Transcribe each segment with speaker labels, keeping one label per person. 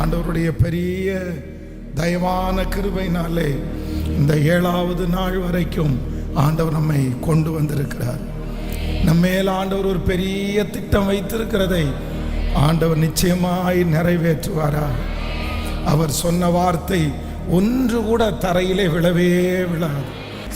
Speaker 1: ஆண்டவருடைய பெரிய தயவான கிருபையினாலே இந்த 7வது நாள் வரைக்கும் ஆண்டவர் நம்மை கொண்டு வந்திருக்கிறார். நம்மேல் ஆண்டவர் ஒரு பெரிய திட்டம் வைத்திருக்கிறதை ஆண்டவர் நிச்சயமாய் நிறைவேற்றுவாரா? அவர் சொன்ன வார்த்தை ஒன்று கூட தரையிலே விழவே விழாது.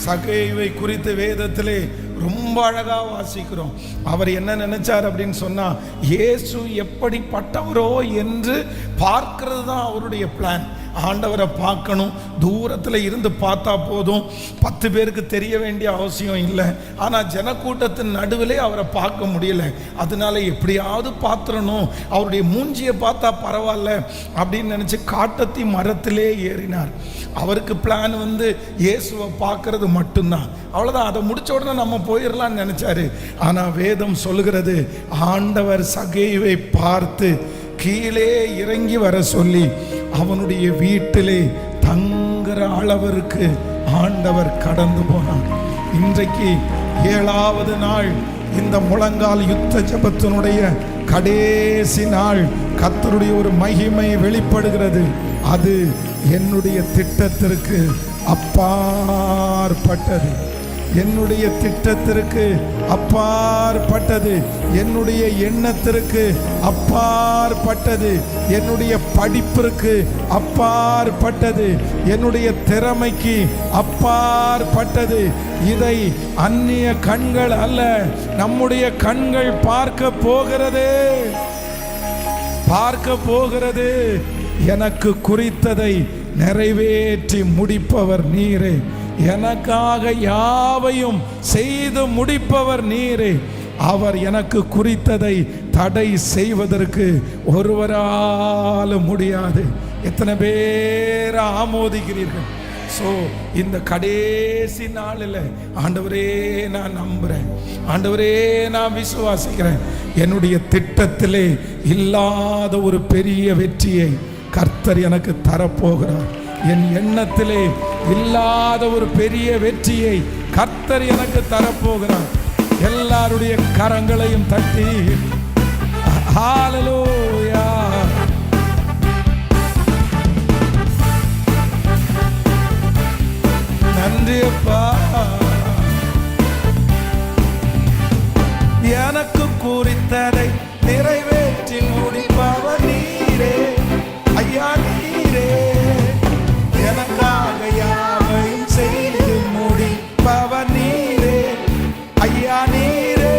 Speaker 1: சகேயுவை குறித்து வேதத்திலே ரொம்ப அழகா வாசிக்கிறோம். அவர் என்ன நினைச்சார் அப்படின்னு சொன்னா, இயேசு எப்படிப்பட்டவரோ என்று பார்க்கிறது தான் அவருடைய பிளான். ஆண்டவரை பார்க்கணும், தூரத்தில் இருந்து பார்த்தா போதும், 10 பேருக்கு தெரிய வேண்டிய அவசியம் இல்லை. ஆனால் ஜனக்கூட்டத்தின் நடுவிலே அவரை பார்க்க முடியல. அதனால எப்படியாவது பார்த்துடணும், அவருடைய மூஞ்சியை பார்த்தா பரவாயில்ல அப்படின்னு நினச்சி காட்டத்தி மரத்திலே ஏறினார். அவருக்கு பிளான் இயேசுவை பார்க்கறது மட்டும்தான், அவ்வளோதான். அதை முடிச்ச உடனே நம்ம போயிடலான்னு நினைச்சாரு. ஆனால் வேதம் சொல்லுகிறது, ஆண்டவர் சகேயுவை பார்த்து கீழே இறங்கி வர சொல்லி அவனுடைய வீட்டிலே தங்குற அளவிற்கு ஆண்டவர் கடந்து போனார். இன்றைக்கு 7வது நாள், இந்த முழங்கால் யுத்த ஜெபத்தினுடைய கடைசி நாள். கர்த்தருடைய ஒரு மகிமை வெளிப்படுகிறது. அது என்னுடைய திட்டத்திற்கு அப்பாற்பட்டது, என்னுடைய திட்டத்திற்கு அப்பாற்பட்டது, என்னுடைய எண்ணத்திற்கு அப்பாற்பட்டது, என்னுடைய படிப்பிற்கு அப்பாற்பட்டது, என்னுடைய திறமைக்கு அப்பாற்பட்டது. இதை அந்நிய கண்கள் அல்ல, நம்முடைய கண்கள் பார்க்க போகிறது. எனக்கு குறித்ததை நிறைவேற்றி முடிப்பவர் நீரே, எனக்காக யாவையும் செய்து முடிப்பவர் நீரே. அவர் எனக்கு குறித்ததை தடை செய்வதற்கு ஒருவராலும் முடியாது. எத்தனை பேர் ஆமோதிக்கிறீர்கள்? இந்த கடைசி நாளில் ஆண்டவரே நான் நம்புறேன், ஆண்டவரே நான் விசுவாசிக்கிறேன், என்னுடைய திட்டத்திலே இல்லாத ஒரு பெரிய வெற்றியை கர்த்தர் எனக்கு தரப்போகிறார். என் எண்ணத்திலே இல்லாத ஒரு பெரிய வெற்றியை கர்த்தர் எனக்கு தரப்போகிறார். எல்லாருடைய கரங்களையும் தட்டி ஹல்லேலூயா. நன்றி அப்பா. எனக்கு குறித்ததை நிறைவேற்றி முடிப்பவர் நீரே, ஐயா நீரே. எனக்காக யாவையும் செய்து முடிப்பவர் நீரே, ஐயா நீரே.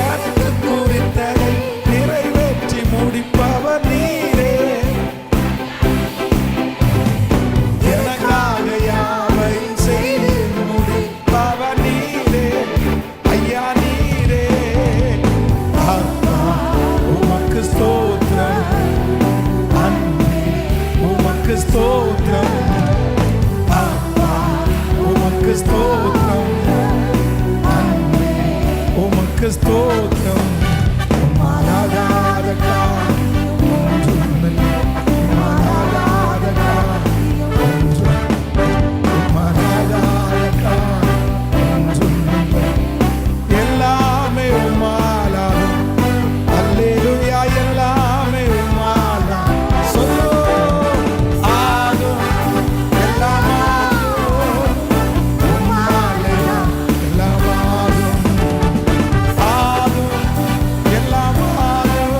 Speaker 1: எனக்கு குறித்ததை நிறைவேற்றி முடிப்பவர் நீரே, எனக்காக யாவையும் செய்து முடிப்பவர் நீரே, ஐயா நீரே. உமக்கு ஸ்தோத்திரம், உமக்கு ஸ்தோத்திரம், உமக்கு ஸ்தோத்திரம், உமக்கு ஸ்தோத்திரம். எல்லாமே உம்மாலாகும், அல்லேலூயா. எல்லாமே உம்மாலாகும், சொல்லு ஆகும், எல்லாமாகும், உம்மாலே எல்லாமாகும், ஆகும், எல்லாமாகும்,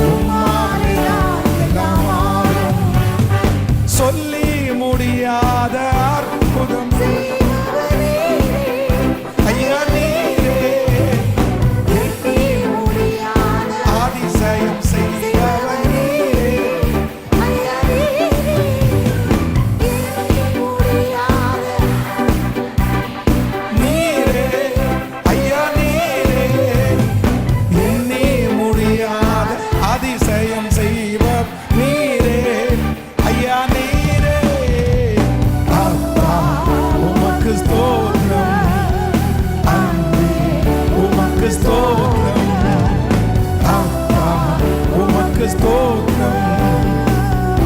Speaker 1: உம்மாலே எல்லாமாகும். சொல்லி முடியாத அற்புதம் ஐயா நீரே, அதிசயம் செய்தவர் நீரே, நீரே, ஐயா நீரே. எண்ணி முடியாத அதிசயம் செய்வர் நீரே, ஐயா நீரே. அப்பா உமக்கு ஸ்தோத்திரம், உமக்கு ஸ்தோத்திரம், அப்பா உமக்கு ஸ்தோத்திரம்,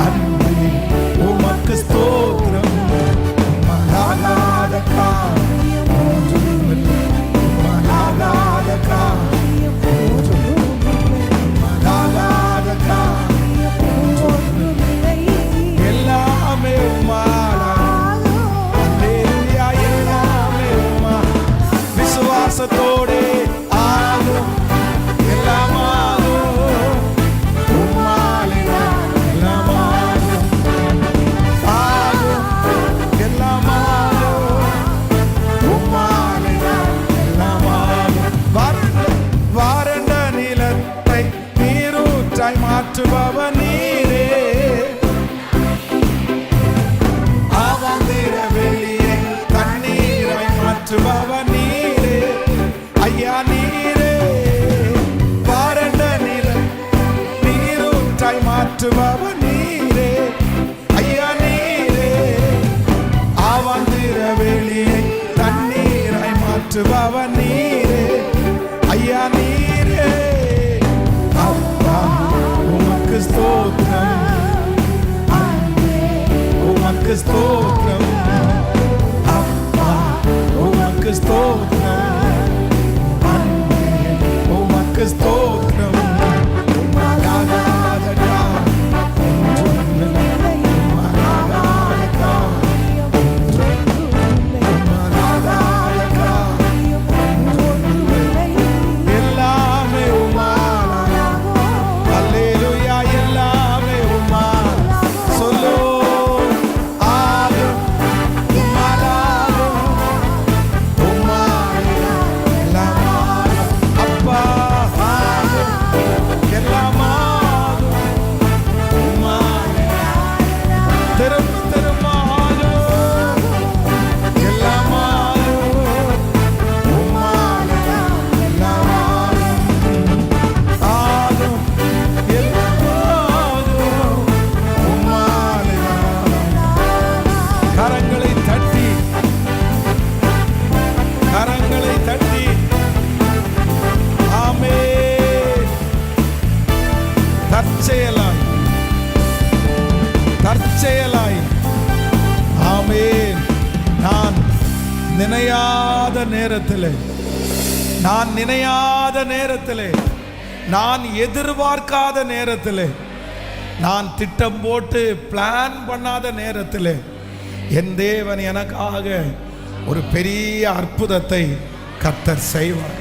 Speaker 1: அன்பே உமக்கு ஸ்தோத்திரம். மகாநாத காரியம் ஒன்றுமில்லை, மகாநாத காரியம் ஒன்றுமில்லை, மகாநாத காரியம் மாற்றுபவர் நீரே. ஆவாந்திர வெளியே தண்ணீரை மாற்றுபவர் நீரே. ஐயா நீரே. வறண்ட நிலம் நீரூற்றாய் மாற்றுபவர் நீரே. ஐயா நீரே. ஆவாந்திர வெளியை தண்ணீராய் மாற்றுபவர் நீரே. ஐயா நீரே. அப்பா உமக்கு ஸ்தோத்திரம், உமக்கு ஸ்தோத்திரம். அப்பா உமக்கு ஸ்தோத்திரம், உமக்கு ஸ்தோத்திரம். தற்செயலாய் ஆமென். நான் நினையாத நேரத்திலே, நான் நினையாத நேரத்திலே, நான் எதிர்பார்க்காத நேரத்திலே, நான் திட்டம் போட்டு பிளான் பண்ணாத நேரத்திலே என் தேவன் எனக்காக ஒரு பெரிய அற்புதத்தை கர்த்தர் செய்வார்.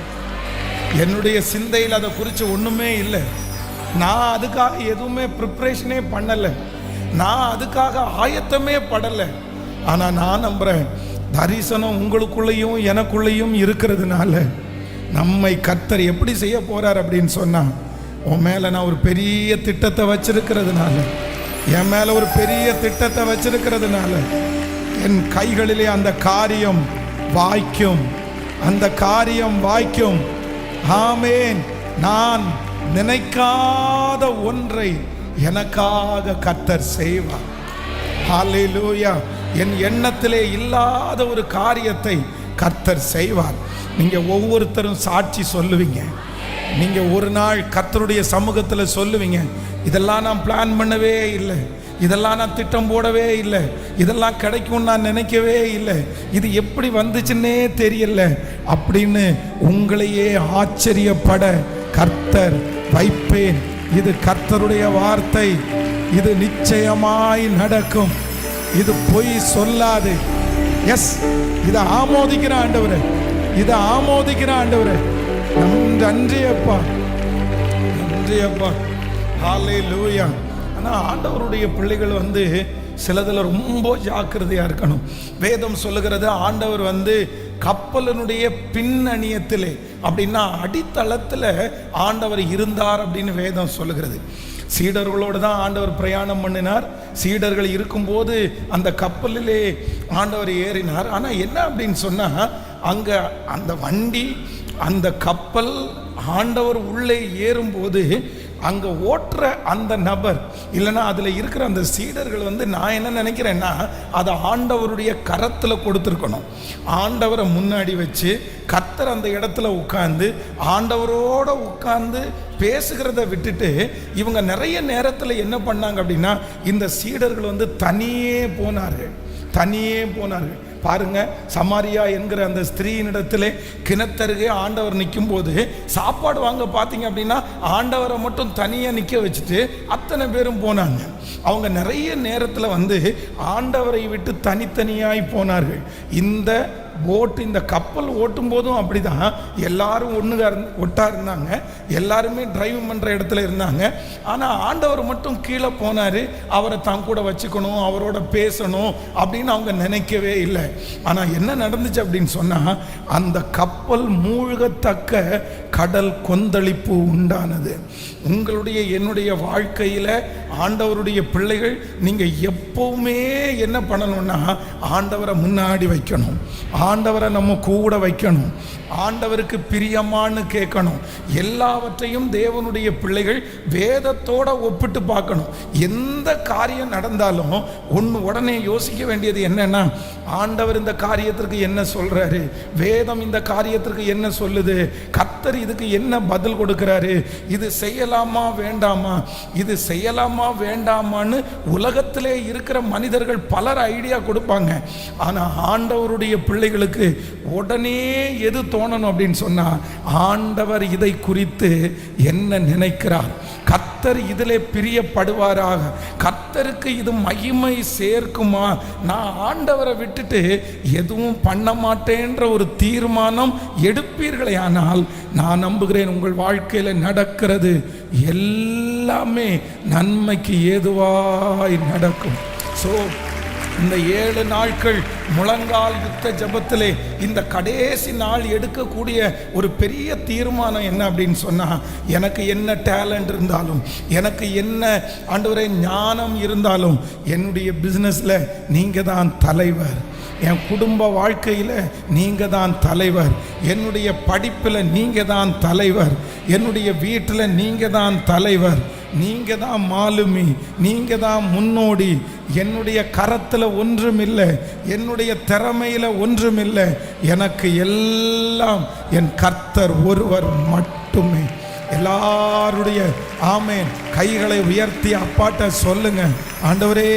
Speaker 1: என்னுடைய சிந்தையில் அதை குறித்து ஒன்றுமே இல்லை. நான் அதுக்காக எதுவுமே ப்ரிப்ரேஷனே பண்ணலை, நான் அதுக்காக ஆயத்தமே படலை. ஆனால் நான் நம்புகிறேன், தரிசனம் உங்களுக்குள்ளேயும் எனக்குள்ளேயும் இருக்கிறதுனால நம்மை கர்த்தர் எப்படி செய்ய போகிறார் அப்படின்னு சொன்னால், உன் மேலே நான் ஒரு பெரிய திட்டத்தை வச்சிருக்கிறதுனால, என் மேலே ஒரு பெரிய திட்டத்தை வச்சிருக்கிறதுனால என் கைகளிலே அந்த காரியம் வாய்க்கும், அந்த காரியம் வாய்க்கும். ஆமென். நான் நினைக்காத ஒன்றை எனக்காக கர்த்தர் செய்வார். ஹல்லேலூயா. என் எண்ணத்திலே இல்லாத ஒரு காரியத்தை கர்த்தர் செய்வார். நீங்கள் ஒவ்வொருத்தரும் சாட்சி சொல்லுவீங்க. நீங்கள் ஒரு நாள் கர்த்தருடைய சமூகத்தில் சொல்லுவீங்க, இதெல்லாம் நான் பிளான் பண்ணவே இல்லை, இதெல்லாம் நான் திட்டம் போடவே இல்லை, இதெல்லாம் கிடைக்கும் நான் நினைக்கவே இல்லை, இது எப்படி வந்துச்சுன்னே தெரியல அப்படின்னு உங்களையே ஆச்சரியப்பட கர்த்தர் வைப்பேன். இது கர்த்தருடைய வார்த்தை, இது நிச்சயமாய் நடக்கும், இது பொய் சொல்லாது. எஸ், இதை ஆமோதிக்கிற ஆண்டவரே, இதை ஆமோதிக்கிற ஆண்டவரே. நன்றி அப்பா, நன்றி அப்பா. ஹல்லேலூயா. ஆனால் ஆண்டவருடைய பிள்ளைகள் சிலதில் ரொம்ப ஜாக்கிரதையாக இருக்கணும். வேதம் சொல்லுகிறது, ஆண்டவர் கப்பலினுடைய பின்னணியத்திலே அப்படின்னா அடித்தளத்தில் ஆண்டவர் இருந்தார் அப்படின்னு வேதம் சொல்லுகிறது. சீடர்களோடு தான் ஆண்டவர் பிரயாணம் பண்ணினார். சீடர்கள் இருக்கும்போது அந்த கப்பலிலே ஆண்டவர் ஏறினார். ஆனால் என்ன அப்படின்னு சொன்னால், அங்கே அந்த வண்டி, அந்த கப்பல், ஆண்டவர் உள்ளே ஏறும்போது அங்கே ஓட்டுற அந்த நபர் இல்லைன்னா அதில் இருக்கிற அந்த சீடர்கள் நான் என்ன நினைக்கிறேன்னா, அதை ஆண்டவருடைய கரத்தில் கொடுத்துருக்கணும். ஆண்டவரை முன்னாடி வச்சு கர்த்தர் அந்த இடத்துல உட்கார்ந்து ஆண்டவரோடு உட்கார்ந்து பேசுகிறத விட்டுட்டு இவங்க நிறைய நேரத்தில் என்ன பண்ணாங்க அப்படின்னா, இந்த சீடர்கள் தனியே போனார்கள், தனியே போனார்கள். பாருங்க, சமாரியா என்கிற அந்த ஸ்திரீனிடத்திலே கிணத்தருகே ஆண்டவர் நிற்கும் போது சாப்பாடு வாங்க பார்த்தீங்க அப்படின்னா ஆண்டவரை மட்டும் தனியாக நிற்க வச்சுட்டு அத்தனை பேரும் போனாங்க. அவங்க நிறைய நேரத்தில் ஆண்டவரை விட்டு தனித்தனியாய் போனார்கள். இந்த போட்டு, இந்த கப்பல் ஓட்டும் போதும் அப்படிதான். எல்லாரும் ஒட்டா இருந்தாங்க, எல்லாருமே டிரைவ் பண்ணுற இடத்துல இருந்தாங்க. ஆனால் ஆண்டவர் மட்டும் கீழே போனார். அவரை தான் கூட வச்சுக்கணும், அவரோட பேசணும் அப்படின்னு அவங்க நினைக்கவே இல்லை. ஆனால் என்ன நடந்துச்சு அப்படின்னு சொன்னால், அந்த கப்பல் மூழ்கத்தக்க கடல் கொந்தளிப்பு உண்டானது. உங்களுடைய என்னுடைய வாழ்க்கையில் ஆண்டவருடைய பிள்ளைகள் நீங்கள் எப்பவுமே என்ன பண்ணணும்னா ஆண்டவரை முன்னாடி வைக்கணும், ஆண்டவரை நம்ம கூட வைக்கணும், ஆண்டவருக்கு பிரியமான்னு கேட்கணும். எல்லாவற்றையும் தேவனுடைய பிள்ளைகள் வேதத்தோட ஒப்பிட்டு பார்க்கணும். எந்த காரியம் நடந்தாலும் உடனே யோசிக்க வேண்டியது என்னன்னா, ஆண்டவர் இந்த காரியத்திற்கு என்ன சொல்றாரு, வேதம் இந்த காரியத்திற்கு என்ன சொல்லுது, கர்த்தர் இதுக்கு என்ன பதில் கொடுக்கிறாரு, இது செய்யலாமா வேண்டாமா, இது செய்யலாமா வேண்டாமான்னு உலகத்திலே இருக்கிற மனிதர்கள் பலர் ஐடியா கொடுப்பாங்க. ஆனால் ஆண்டவருடைய பிள்ளைகளுக்கு உடனே எது தோணணும் அப்படின்னு சொன்னா, ஆண்டவர் இதை குறித்து என்ன நினைக்கிறார், கர்த்தர் இதிலே பிரியப்படுவாராக, கர்த்தருக்கு இது மகிமை சேர்க்குமா, நான் ஆண்டவரை விட்டுட்டு எதுவும் பண்ண மாட்டேன்ற ஒரு தீர்மானம் எடுப்பீர்களே ஆனால் நான் நம்புகிறேன் உங்கள் வாழ்க்கையில் நடக்கிறது எல்லாமே நன்மைக்கு ஏதுவாய் நடக்கும். ஸோ இந்த 7 நாட்கள் முழங்கால் யுத்த ஜபத்திலே இந்த கடைசி நாள் எடுக்கக்கூடிய ஒரு பெரிய தீர்மானம் என்ன அப்படின்னு சொன்னால், எனக்கு என்ன டேலண்ட் இருந்தாலும், எனக்கு என்ன ஆண்டவரே ஞானம் இருந்தாலும், என்னுடைய பிஸ்னஸில் நீங்கள் தான் தலைவர், என் குடும்ப வாழ்க்கையில் நீங்கள் தான் தலைவர், என்னுடைய படிப்பில் நீங்கள் தான் தலைவர், என்னுடைய வீட்டில் நீங்கள் தான் தலைவர், நீங்கள் தான் மாலுமி, நீங்கள் தான் முன்னோடி, என்னுடைய கரத்தில் ஒன்றுமில்லை, என்னுடைய திறமையில் ஒன்றுமில்லை, எனக்கு எல்லாம் என் கர்த்தர் ஒருவர் மட்டுமே. எல்லாருடைய ஆமென் கைகளை உயர்த்தி அப்பாட்ட சொல்லுங்க, ஆண்டவரே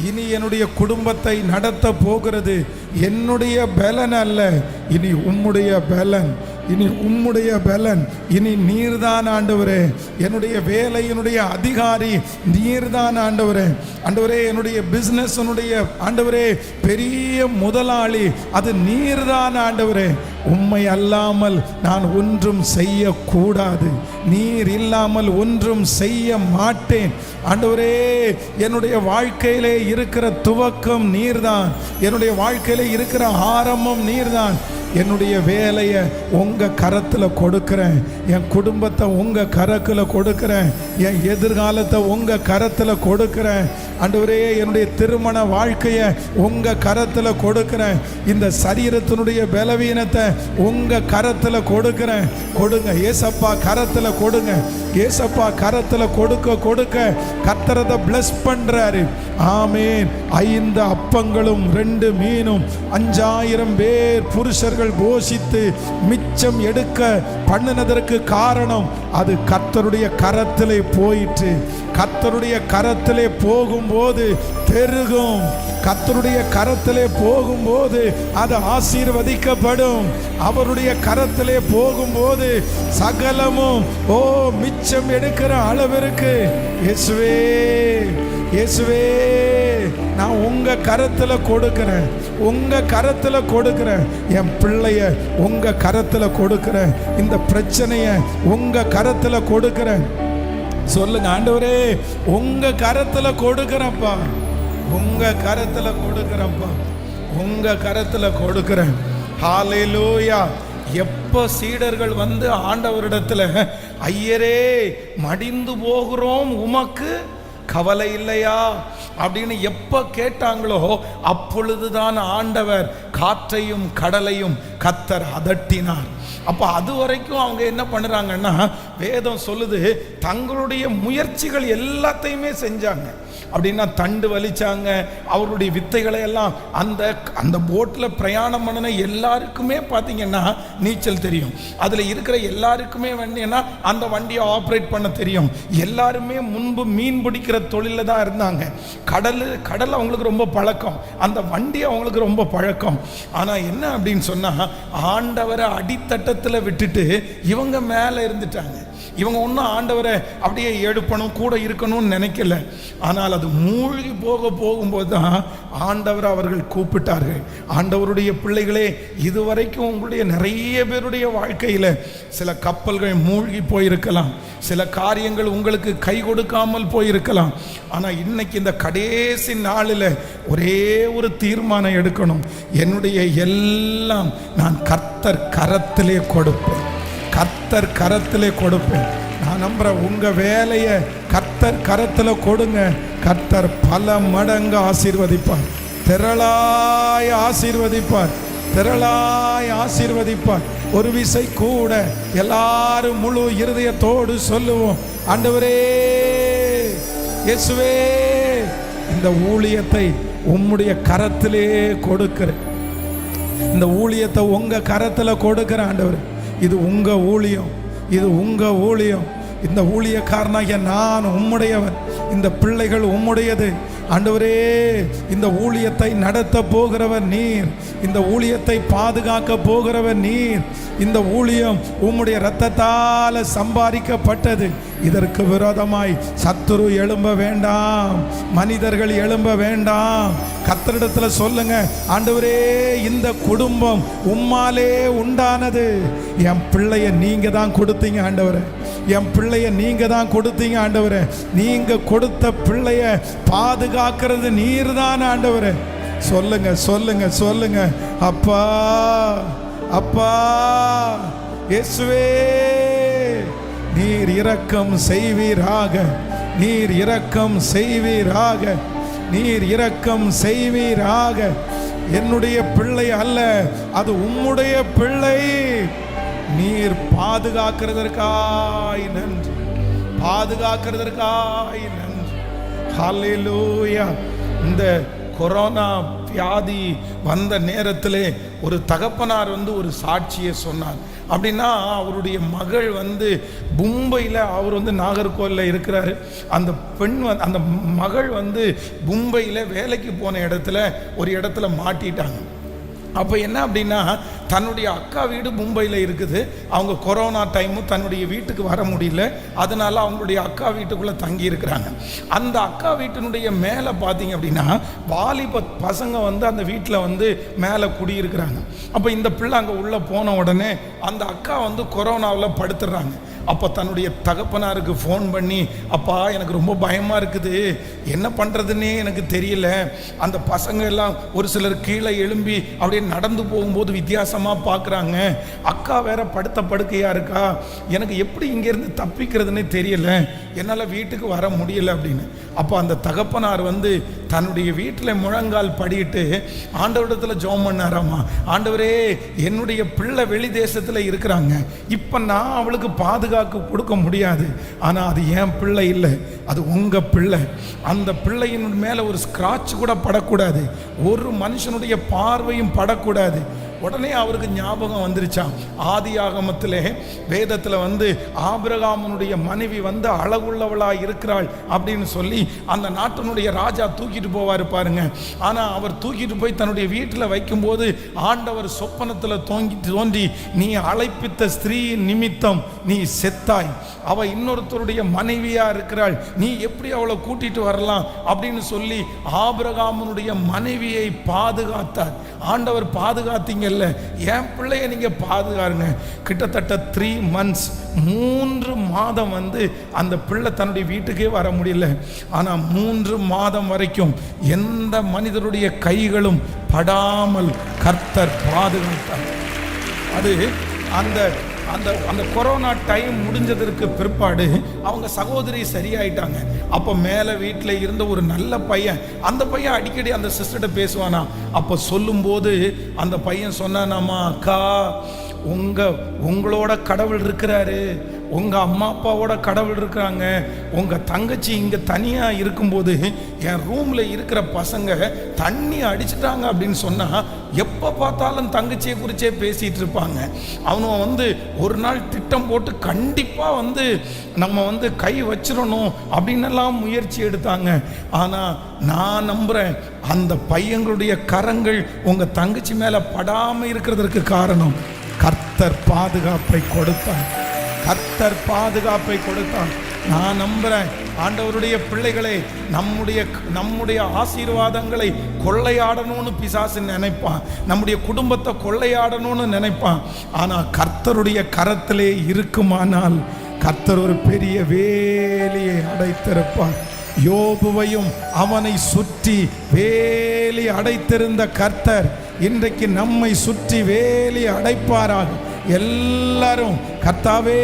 Speaker 1: இனி என்னுடைய குடும்பத்தை நடத்த போகிறது என்னுடைய பலன் அல்ல, இனி உம்முடைய பலன், இனி உம்முடைய பலன், இனி நீர்தான் ஆண்டவரே, என்னுடைய வேலையினுடைய அதிகாரி நீர்தான் ஆண்டவரே, ஆண்டவரே என்னுடைய பிஸ்னஸ் ஆண்டவரே பெரிய முதலாளி அது நீர்தான் ஆண்டவரே, உம்மை அல்லாமல் நான் ஒன்றும் செய்யக்கூடாது, நீர் இல்லாமல் ஒன்றும் செய்ய மாட்டேன் ஆண்டவரே, என்னுடைய வாழ்க்கையிலே இருக்கிற துவக்கம் நீர்தான், என்னுடைய வாழ்க்கையிலே இருக்கிற ஆரம்பம் நீர்தான், என்னுடைய வேலையை உங்கள் கரத்தில் கொடுக்குறேன், என் குடும்பத்தை உங்கள் கரத்தில் கொடுக்குறேன், என் எதிர்காலத்தை உங்கள் கரத்தில் கொடுக்குறேன் ஆண்டவரே, என்னுடைய திருமண வாழ்க்கையை உங்கள் கரத்தில் கொடுக்குறேன், இந்த சரீரத்தினுடைய பலவீனத்தை உங்கள் கரத்தில் கொடுக்குறேன், கொடுங்க ஏசப்பா கரத்தில் கொடுங்க, ஏசப்பா கரத்தில் கொடுக்க கர்த்தரதை பிளஸ் பண்ணுறாரு. ஆமேன். 5 அப்பங்களும் 2 மீனும் 5000 பேர் புருஷர்கள் போஷித்து மிச்சம் எடுக்க பண்ணினதற்கு காரணம் அது கர்த்தருடைய கரத்திலே போயிற்று. கர்த்தருடைய கரத்திலே போகும்போது பெருகும், கர்த்தருடைய கரத்திலே போகும்போது அது ஆசீர்வதிக்கப்படும், அவருடைய கரத்திலே போகும்போது சகலமும் மிச்சம் எடுக்கிற அளவிற்கு இயேசுவே இயேசுவே நான் உங்க கரத்துல கொடுக்கிறேன், உங்க கரத்துல கொடுக்கிறேன், என் பிள்ளைய உங்க கரத்துல கொடுக்கிறேன், இந்த பிரச்சனைய உங்க கரத்துல கொடுக்கிறேன். சொல்லுங்க ஆண்டவரே உங்க கரத்துல கொடுக்கிறப்பா, உங்க கரத்துல கொடுக்கிறப்பா, உங்க கரத்துல கொடுக்கிறேன். ஹல்லேலூயா. எப்ப சீடர்கள் வந்து ஆண்டவரிடத்துல ஐயரே மடிந்து போகிறோம் உமக்கு கவலை இல்லையா அப்படின்னு எப்ப கேட்டாங்களோ அப்பொழுதுதான் ஆண்டவர் காற்றையும் கடலையும் கர்த்தர் அதட்டினார். அப்போ அது வரைக்கும் அவங்க என்ன பண்ணுறாங்கன்னா, வேதம் சொல்லுது தங்களுடைய முயற்சிகள் எல்லாத்தையுமே செஞ்சாங்க. அப்படின்னா தண்டு வலிச்சாங்க, அவருடைய வித்தைகளை எல்லாம் அந்த போட்டில் பிரயாணம் பண்ணின எல்லாருக்குமே பார்த்தீங்கன்னா நீச்சல் தெரியும், அதில் இருக்கிற எல்லாருக்குமே வண்டினா அந்த வண்டியை ஆப்ரேட் பண்ண தெரியும், எல்லாருமே முன்பு மீன் பிடிக்கிற தொழிலில் தான் இருந்தாங்க, கடல் அவங்களுக்கு ரொம்ப பழக்கம், அந்த வண்டி அவங்களுக்கு ரொம்ப பழக்கம். ஆனால் என்ன அப்படின்னு சொன்னால் ஆண்டவரை அடித்தட்டத்தில் விட்டுட்டு இவங்க மேலே இருந்துட்டாங்க. இவங்க ஒன்றும் ஆண்டவரை அப்படியே எடுப்பணும் கூட இருக்கணும்னு நினைக்கல. ஆனால் அது மூழ்கி போகும்போது தான் ஆண்டவரை அவர்கள் கூப்பிட்டார்கள். ஆண்டவருடைய பிள்ளைகளே, இதுவரைக்கும் உங்களுடைய நிறைய பேருடைய வாழ்க்கையில் சில கப்பல்கள் மூழ்கி போயிருக்கலாம், சில காரியங்கள் உங்களுக்கு கை கொடுக்காமல் போயிருக்கலாம். ஆனால் இன்னைக்கு இந்த கடைசி நாளில் ஒரே ஒரு தீர்மானம் எடுக்கணும், என்னுடைய எல்லாம் நான் கர்த்தர் கரத்திலே கொடுப்பேன், கர்த்தர் கரத்திலே கொடுப்பேன். நான் நம்புறேன். உங்க வேலையை கர்த்தர் கரத்துல கொடுங்க. கர்த்தர் பல மடங்கு ஆசீர்வதிப்பார், திரளாய் ஆசீர்வதிப்பார், திரளாய் ஆசீர்வதிப்பார். ஒரு விசை கூட எல்லாரும் முழு இருதயத்தோடு சொல்லுவோம், ஆண்டவரே இயேசுவே, இந்த ஊழியத்தை உம்முடைய கரத்திலே கொடுக்கிறேன். இந்த ஊழியத்தை உங்க கரத்துல கொடுக்கிற ஆண்டவர். இது உங்க ஊழியம், இது உங்க ஊழியம். இந்த ஊழியக்காரனாகிய நான் உம்முடையவன், இந்த பிள்ளைகள் உம்முடையது. ஆண்டவரே, இந்த ஊழியத்தை நடத்த போகிறவர் நீர், இந்த ஊழியத்தை பாதுகாக்க போகிறவர் நீர். இந்த ஊழியம் உம்முடைய இரத்தத்தால் சம்பாதிக்கப்பட்டது. இதற்கு விரோதமாய் சத்துரு எழும்ப வேண்டாம், மனிதர்கள் எழும்ப வேண்டாம். கர்த்தரிடத்தில் சொல்லுங்க, ஆண்டவரே இந்த குடும்பம் உம்மாலே உண்டானது. என் பிள்ளைய நீங்க தான் கொடுத்தீங்க ஆண்டவரே, என் பிள்ளைய நீங்க தான் கொடுத்தீங்க ஆண்டவரே. நீங்க கொடுத்த பிள்ளைய பாதுகாக்கிறது நீர் தான் ஆண்டவரே. சொல்லுங்க சொல்லுங்க சொல்லுங்க, அப்பா அப்பா இயேசுவே, நீர் இரக்கம் செய்வீராக, நீர் இரக்கம் செய்வீராக, நீர் இரக்கம் செய்வீராக. என்னுடைய பிள்ளை அல்ல, அது உம்முடைய பிள்ளை. நீர் பாதுகாக்கிறதற்காய் நன்றி, பாதுகாக்கிறதற்காய் நன்றி. ஹல்லேலூயா. இந்த கொரோனா வியாதி வந்த நேரத்திலே ஒரு தகப்பனார் ஒரு சாட்சியை சொன்னார். அப்படின்னா அவருடைய மகள் மும்பையில், அவர் நாகர்கோவிலில் இருக்கிறாரு. அந்த பெண் அந்த மகள் மும்பையில் வேலைக்கு போன இடத்துல ஒரு இடத்துல மாட்டிட்டாங்க. அப்போ என்ன அப்படின்னா, தன்னுடைய அக்கா வீடு மும்பையில் இருக்குது. அவங்க கொரோனா டைமு தன்னுடைய வீட்டுக்கு வர முடியல, அதனால அவங்களுடைய அக்கா வீட்டுக்குள்ளே தங்கி இருக்கிறாங்க. அந்த அக்கா வீட்டினுடைய மேலே பார்த்தீங்க அப்படின்னா வாலிப பசங்க அந்த வீட்டில் மேலே குடியிருக்கிறாங்க. அப்போ இந்த பிள்ளை அங்கே உள்ளே போன உடனே அந்த அக்கா கொரோனாவில் படுத்துடுறாங்க. அப்போ தன்னுடைய தகப்பனாருக்கு ஃபோன் பண்ணி, அப்பா எனக்கு ரொம்ப பயமாக இருக்குது, என்ன பண்ணுறதுன்னே எனக்கு தெரியல. அந்த பசங்க எல்லாம் ஒரு சிலர் கீழே எழும்பி அப்படியே நடந்து போகும்போது வித்தியாசமாக பார்க்குறாங்க. அக்கா வேற படுத்த படுக்கையாக இருக்கா, எனக்கு எப்படி இங்கேருந்து தப்பிக்கிறதுனே தெரியல, என்னால் வீட்டுக்கு வர முடியல அப்படின்னு. அப்போ அந்த தகப்பனார் தன்னுடைய வீட்டில் முழங்கால் படிட்டு ஆண்டவரிடத்தில் ஜெபம் பண்ணாராமா, ஆண்டவரே என்னுடைய பிள்ளை வெளி தேசத்தில் இருக்கிறாங்க, இப்போ நான் அவளுக்கு பாதுகாக்க கொடுக்க முடியாது, ஆனால் அது என் பிள்ளை இல்லை, அது உங்கள் பிள்ளை. அந்த பிள்ளையின் மேலே ஒரு ஸ்க்ராட்ச் கூட படக்கூடாது, ஒரு மனுஷனுடைய பார்வையும் படக்கூடாது. உடனே அவருக்கு ஞாபகம் வந்துருச்சான், ஆதியாகமத்திலே வேதத்தில் ஆபிரகாமனுடைய மனைவி அழகுள்ளவளாக இருக்கிறாள் அப்படின்னு சொல்லி அந்த நாட்டினுடைய ராஜா தூக்கிட்டு போவார் பாருங்க. ஆனால் அவர் தூக்கிட்டு போய் தன்னுடைய வீட்டில் வைக்கும்போது ஆண்டவர் சொப்பனத்தில் தோன்றி, நீ அழைப்பித்த ஸ்திரீயின் நிமித்தம் நீ செத்தாய், அவள் இன்னொருத்தருடைய மனைவியா இருக்கிறாள், நீ எப்படி அவளை கூட்டிட்டு வரலாம் அப்படின்னு சொல்லி ஆபிரகாமனுடைய மனைவியை பாதுகாத்தார். ஆண்டவர் பாதுகாத்தீங்க, என் பிள்ளைய நீங்க பாதுகாருங்க. கிட்டத்தட்ட 3 months 3 மாதம் அந்த பிள்ளை தன்னுடைய வீட்டுக்கே வர முடியல. ஆனா 3 மாதம் வரைக்கும் எந்த மனிதருடைய கைகளும் படாமல் கர்த்தர் பாதுகாத்தார். அது அந்த அந்த அந்த கொரோனா டைம் முடிஞ்சதற்கு பிற்பாடு அவங்க சகோதரி சரியாயிட்டாங்க. அப்போ மேலே வீட்டில் இருந்த ஒரு நல்ல பையன், அந்த பையன் அடிக்கடி அந்த சிஸ்டர்கிட்ட பேசுவானா. அப்போ சொல்லும்போது அந்த பையன் சொன்னானாமா, அக்கா உங்களோட கடவுள் இருக்கிறாரு, உங்கள் அம்மா அப்பாவோட கடவுள் இருக்கிறாங்க, உங்கள் தங்கச்சி இங்கே தனியாக இருக்கும்போது என் ரூமில் இருக்கிற பசங்க தண்ணி அடிச்சிட்டாங்க அப்படின்னு சொன்னால் எப்போ பார்த்தாலும் தங்கச்சியை குறிச்சே பேசிகிட்டு இருப்பாங்க. அவனும் ஒரு நாள் திட்டம் போட்டு கண்டிப்பாக நம்ம கை வச்சிடணும் அப்படின்னெல்லாம் முயற்சி எடுத்தாங்க. ஆனால் நான் நம்புகிறேன், அந்த பையங்களுடைய கரங்கள் உங்கள் தங்கச்சி மேலே படாமல் இருக்கிறதற்கு காரணம் கர்த்தர் பாதுகாப்பை கொடுத்தார், கர்த்தர் பாதுகாப்பை கொடுத்தான். நான் நம்புறேன், ஆண்டவருடைய பிள்ளைகளை நம்முடைய ஆசீர்வாதங்களை கொள்ளையாடணும்னு பிசாசு நினைப்பான், நம்முடைய குடும்பத்தை கொள்ளையாடணும்னு நினைப்பான். ஆனால் கர்த்தருடைய கரத்திலே இருக்குமானால் கர்த்தர் ஒரு பெரிய வேலியை அடைத்திருப்பார். யோபுவையும் அவனை சுற்றி வேலி அடைத்திருந்த கர்த்தர் இன்றைக்கு நம்மை சுற்றி வேலி அடைப்பாராக. எல்லாரும் கர்த்தாவே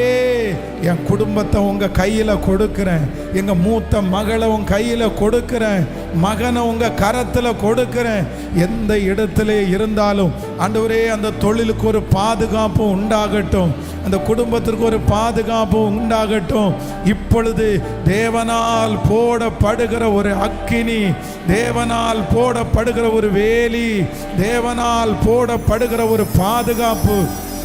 Speaker 1: என் குடும்பத்தை உங்க கையில கொடுக்கிறேன், எங்க மூத்த மகளை உங்க கையில கொடுக்கிறேன், மகனை உங்க கரத்துல கொடுக்கிறேன். எந்த இடத்துல இருந்தாலும் ஆண்டவரே அந்த தொழிலுக்கு ஒரு பாதுகாப்பு உண்டாகட்டும், அந்த குடும்பத்திற்கு ஒரு பாதுகாப்பு உண்டாகட்டும். இப்பொழுது தேவனால் போடப்படுகிற ஒரு அக்கினி, தேவனால் போடப்படுகிற ஒரு வேலி, தேவனால் போடப்படுகிற ஒரு பாதுகாப்பு,